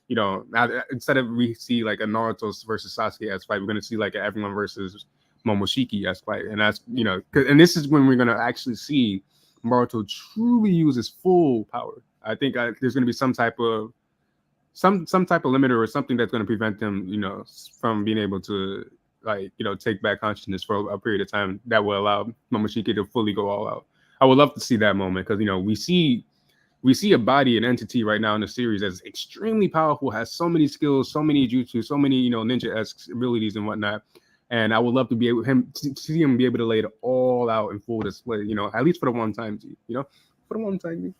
instead of we see like a Naruto versus Sasuke as fight, we're going to see like a everyone versus Momoshiki as fight. And that's, and this is when we're going to actually see Naruto truly use his full power. I think there's going to be some type of limiter or something that's going to prevent him, from being able to take back consciousness for a period of time that will allow Momoshiki to fully go all out. I would love to see that moment because we see a body, an entity right now in the series that's extremely powerful, has so many skills, so many jutsu, so many ninja-esque abilities and whatnot. And I would love to be able to see him be able to lay it all out in full display, at least for the one time, for the one time.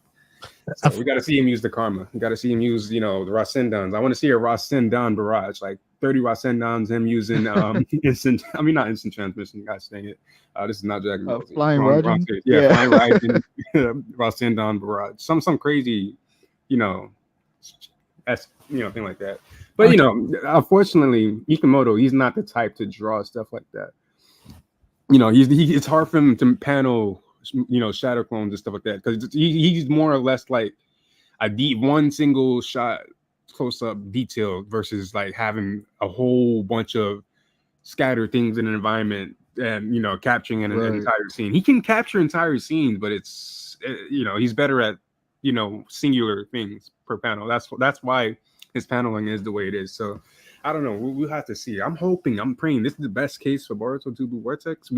So we got to see him use the karma. We got to see him use, the Rasendans. I want to see a Rasendan barrage, like 30 Rasendans, him using instant. I mean, not instant transmission. Gosh dang it. This is not Dragon Ball Z. Flying Raiden. Yeah, Flying Raiden, Rasendan barrage. Some crazy, thing like that. But unfortunately, Ikamoto, he's not the type to draw stuff like that. It's hard for him to panel, shadow clones and stuff like that, because he's more or less like a one single shot close up detail versus like having a whole bunch of scattered things in an environment and capturing an entire scene. He can capture entire scenes, but it's he's better at singular things per panel. That's why his paneling is the way it is. So I don't know. We'll have to see. I'm hoping, I'm praying this is the best case for Boruto 2 Blue Vortex.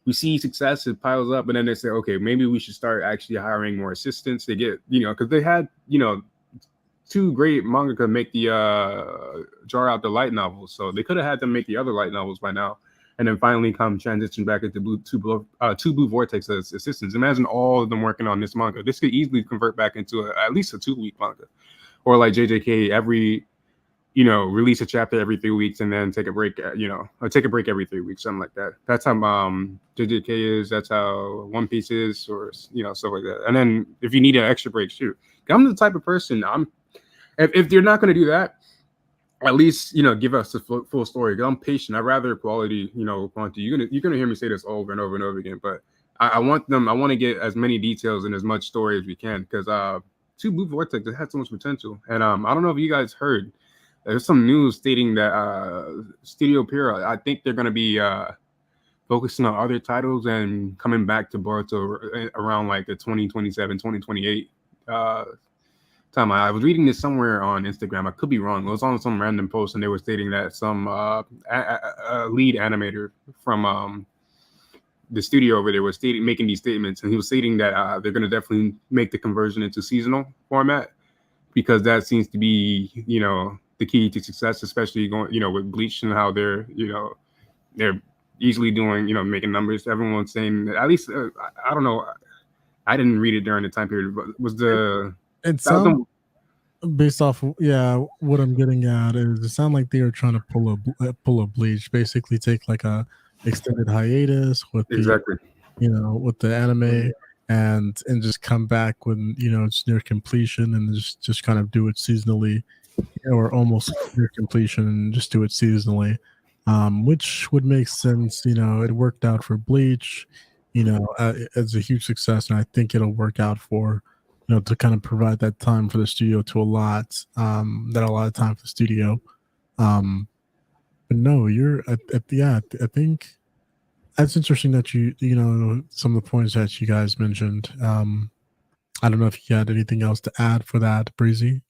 We see success, it piles up, and then they say, okay, maybe we should start actually hiring more assistants. They get, because they had, two great mangaka make the draw out the light novels. So they could have had them make the other light novels by now, and then finally come transition back into two Blue Vortex as assistants. Imagine all of them working on this manga. This could easily convert back into at least a 2-week manga, or like JJK every. Release a chapter every 3 weeks and then take a break, or take a break every 3 weeks, something like that. That's how JJK is. That's how One Piece is, or, stuff like that. And then if you need an extra break, shoot. I'm the type of person, if you're not going to do that, at least, give us a full story. I'm patient. I'd rather quality, quantity. You're going to hear me say this over and over and over again, but I want to get as many details and as much story as we can, because 2 Blue Vortex, it had so much potential. And I don't know if you guys heard, there's some news stating that Studio Pira, I think they're going to be focusing on other titles and coming back to Boruto around like the 2027, 2028 time. I was reading this somewhere on Instagram. I could be wrong. It was on some random post, and they were stating that some lead animator from the studio over there was making these statements, and he was stating that they're going to definitely make the conversion into seasonal format, because that seems to be, the key to success, especially going, with Bleach and how they're easily doing, making numbers. Everyone's saying, at least, I don't know. I didn't read it during the time period, but based off, what I'm getting at is it sounds like they are trying to pull a Bleach, basically take like a extended hiatus with exactly, with the anime, and just come back when it's near completion, and just kind of do it seasonally, or almost near completion, and just do it seasonally, which would make sense. It worked out for Bleach, as a huge success, and I think it'll work out for to kind of provide that time for the studio to allot a lot of time for the studio. But no, I think that's interesting that you some of the points that you guys mentioned. I don't know if you had anything else to add for that, Breezy.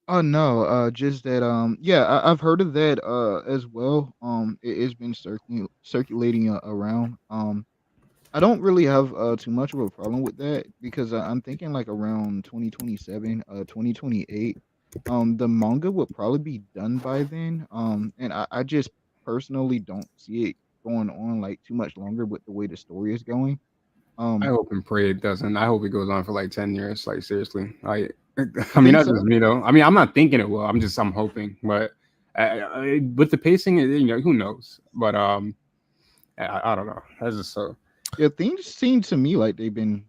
Oh no, just that I've heard of that as well. It's been circulating around. I don't really have too much of a problem with that, because I'm thinking like around 2027, 2028. The manga would probably be done by then. And I just personally don't see it going on like too much longer with the way the story is going. I hope and pray it doesn't. I hope it goes on for like 10 years. Like, seriously. I You mean, think that's so? just me though. I mean, I'm not thinking it will. I'm hoping. But with the pacing, who knows? But I don't know. That's just so. Yeah, things seem to me like they've been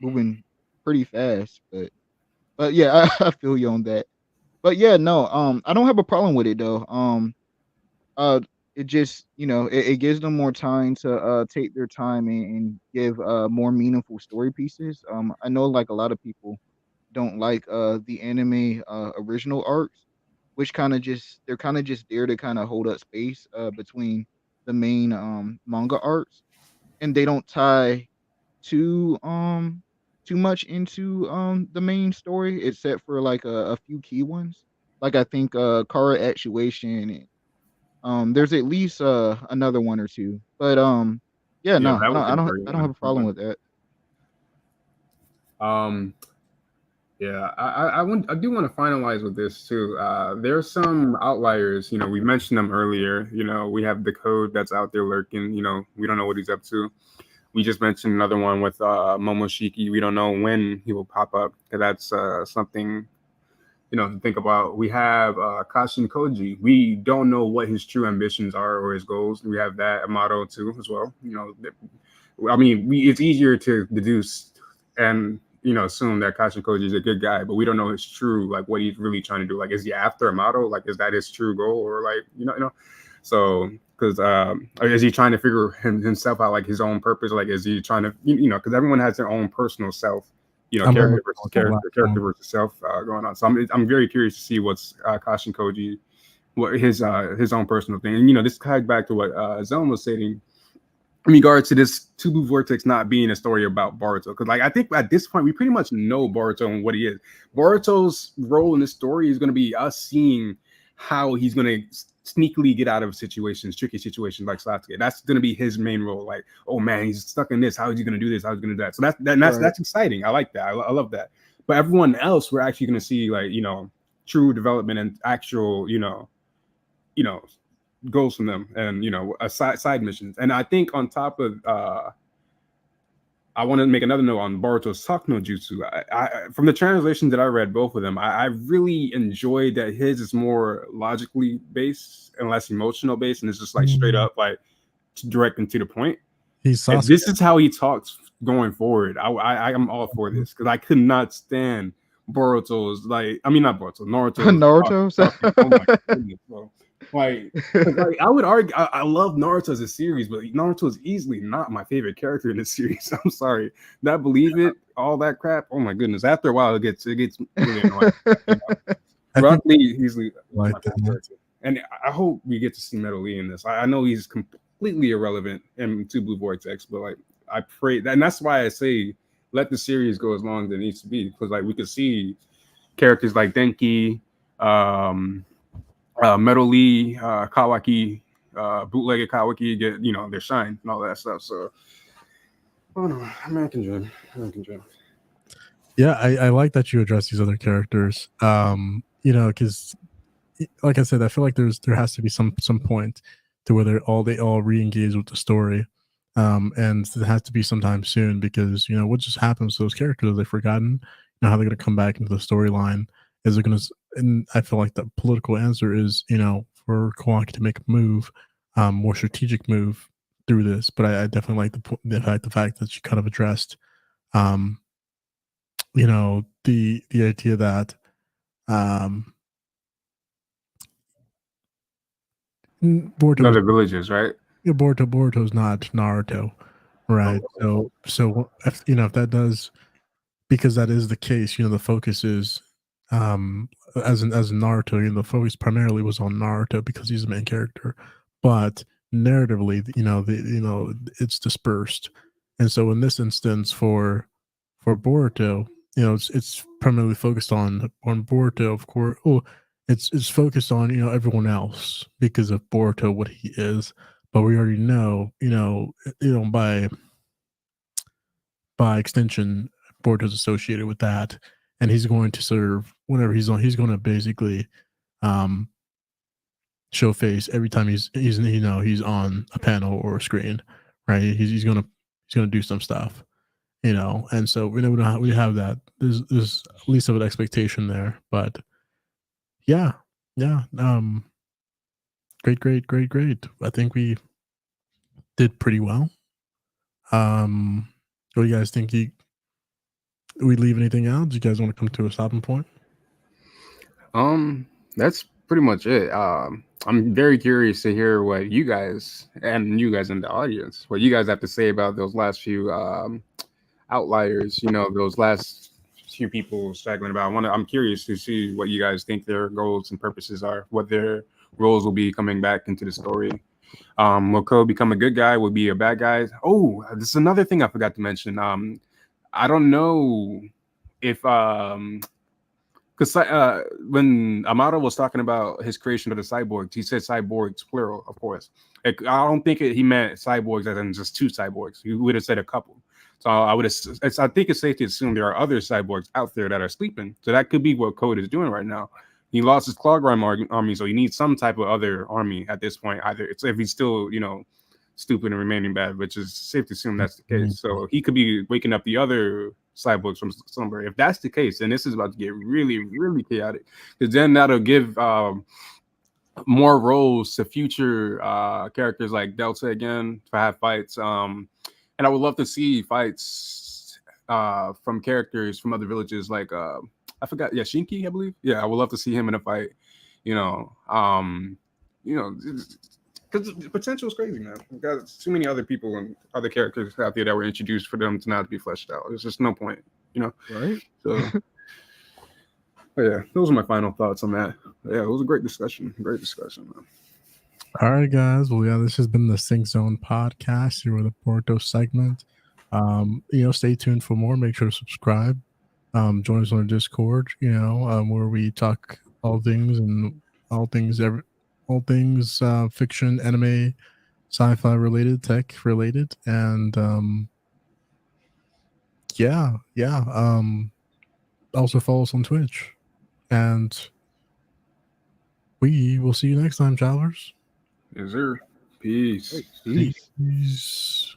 moving pretty fast, but yeah, I feel you on that. But yeah, no, I don't have a problem with it though. Uh, it just it gives them more time to take their time and give more meaningful story pieces. I know like a lot of people don't like the anime original arcs, which they're kind of just there to kind of hold up space between the main manga arcs, and they don't tie too too much into the main story, except for like a few key ones. Like I think Kara Actuation, and there's at least another one or two. But yeah, Yeah, no, that was I don't very I don't have a problem with that. Um, Yeah, I do want to finalize with this too. There's some outliers. You know, we mentioned them earlier. You know, we have the code that's out there lurking. You know, we don't know what he's up to. We just mentioned another one with Momoshiki. We don't know when he will pop up. That's something, you know, to think about. We have Kashin Koji. We don't know what his true ambitions are or his goals. We have that motto too as well. You know, I mean, it's easier to deduce and, you know, assume that Kashin Koji is a good guy, but we don't know his true, like, what he's really trying to do. Like, is he after Amato? Like, is that his true goal, or like, you know? So, because is he trying to figure himself out, like his own purpose? Like, is he trying to, you know, because everyone has their own personal self, you know, I'm character gonna versus call the last character one. versus self going on. So I'm very curious to see what's Kashin Koji, what his own personal thing. And you know, this ties back to what Zelma was saying in regards to this Two Blue Vortex not being a story about Boruto. Because like I think at this point we pretty much know Boruto and what he is. Boruto's role in this story is going to be us seeing how he's going to sneakily get out of situations, tricky situations like Sasuke. That's going to be his main role. Like, oh man, he's stuck in this. How is he going to do this? How is he going to do that? So that's exciting. I like that. I love that. But everyone else, we're actually going to see, like, you know, true development and actual, you know, goals from them, and you know, side missions. And I think on top of I want to make another note on Boruto's Sakno Jutsu. From the translations that I read, both of them, I really enjoyed that his is more logically based and less emotional based, and it's just like straight up, like direct and to the point. He's And Sasuke. this is how he talks going forward. I am all for this because I could not stand Boruto's, like, I mean, not Boruto, Naruto's Naruto. oh my goodness, bro. Like, I would argue, I love Naruto as a series, but Naruto is easily not my favorite character in this series. I'm sorry. That believe it, all that crap. Oh my goodness. After a while, it gets really annoying. You know? Rock Lee easily like my favorite character. And I hope we get to see Metal Lee in this. I know he's completely irrelevant in Two Blue Vortex, but like I pray that, and that's why I say let the series go as long as it needs to be, because like we could see characters like Denki, Metal Lee, Kawaki, bootlegged Kawaki get, you know, their shine and all that stuff. So, oh no, American Dream. Yeah, I like that you address these other characters. You know, because like I said, I feel like there has to be some point to where they all re-engage with the story. And it has to be sometime soon, because you know what just happens to those characters? Are they forgotten? You know, how they're going to come back into the storyline? Is it going to? And I feel like the political answer is, you know, for Kawaki to make a move, more strategic move through this. But I definitely like the fact that you kind of addressed, um, you know, the idea that Boruto was Other villages, right? Boruto's not Naruto, right? So if, you know, if that does, because that is the case, you know, the focus is, as in Naruto, you know, the focus primarily was on Naruto because he's the main character, but narratively, you know, it's dispersed, and so in this instance for Boruto, you know, it's primarily focused on Boruto, of course. Oh, it's focused on, you know, everyone else because of Boruto, what he is, but we already know, you know, by extension, Boruto's associated with that, and he's going to serve whenever he's on. He's going to basically um, show face every time he's you know, he's on a panel or a screen, right? He's gonna do some stuff, you know, and so we have that. There's at least of an expectation there, but yeah, yeah, great. I think we did pretty well. What do you guys think? We leave anything out? Do you guys want to come to a stopping point? That's pretty much it. I'm very curious to hear what you guys and you guys in the audience, what you guys have to say about those last few outliers. You know, those last few people straggling about. I'm curious to see what you guys think their goals and purposes are, what their roles will be coming back into the story. Will Code become a good guy? Will be a bad guy? Oh, this is another thing I forgot to mention. I don't know if because when Amado was talking about his creation of the cyborgs, he said cyborgs plural, of course. I don't think he meant cyborgs as in just two cyborgs. He would have said a couple. So I think it's safe to assume there are other cyborgs out there that are sleeping. So that could be what Code is doing right now. He lost his Clogrime army, so he needs some type of other army at this point. Either it's if he's still, stupid and remaining bad, which is safe to assume that's the case. So he could be waking up the other cyborgs from somewhere. If that's the case, then this is about to get really, really chaotic. Because then that'll give more roles to future characters like Delta again to have fights. And I would love to see fights from characters from other villages like I forgot, Shinki, I believe. Yeah, I would love to see him in a fight. Because the potential is crazy, man. We've got too many other people and other characters out there that were introduced for them to not be fleshed out. There's just no point, Right. So yeah, those are my final thoughts on that. Yeah, it was a great discussion. Great discussion, man. All right, guys. Well, yeah, this has been the Sync Zone podcast here with the Boruto segment. Stay tuned for more. Make sure to subscribe. Join us on our Discord, where we talk all things fiction, anime, sci-fi related, tech related, and also follow us on Twitch. And we will see you next time, travelers. Yes, sir. Peace. Peace. Peace.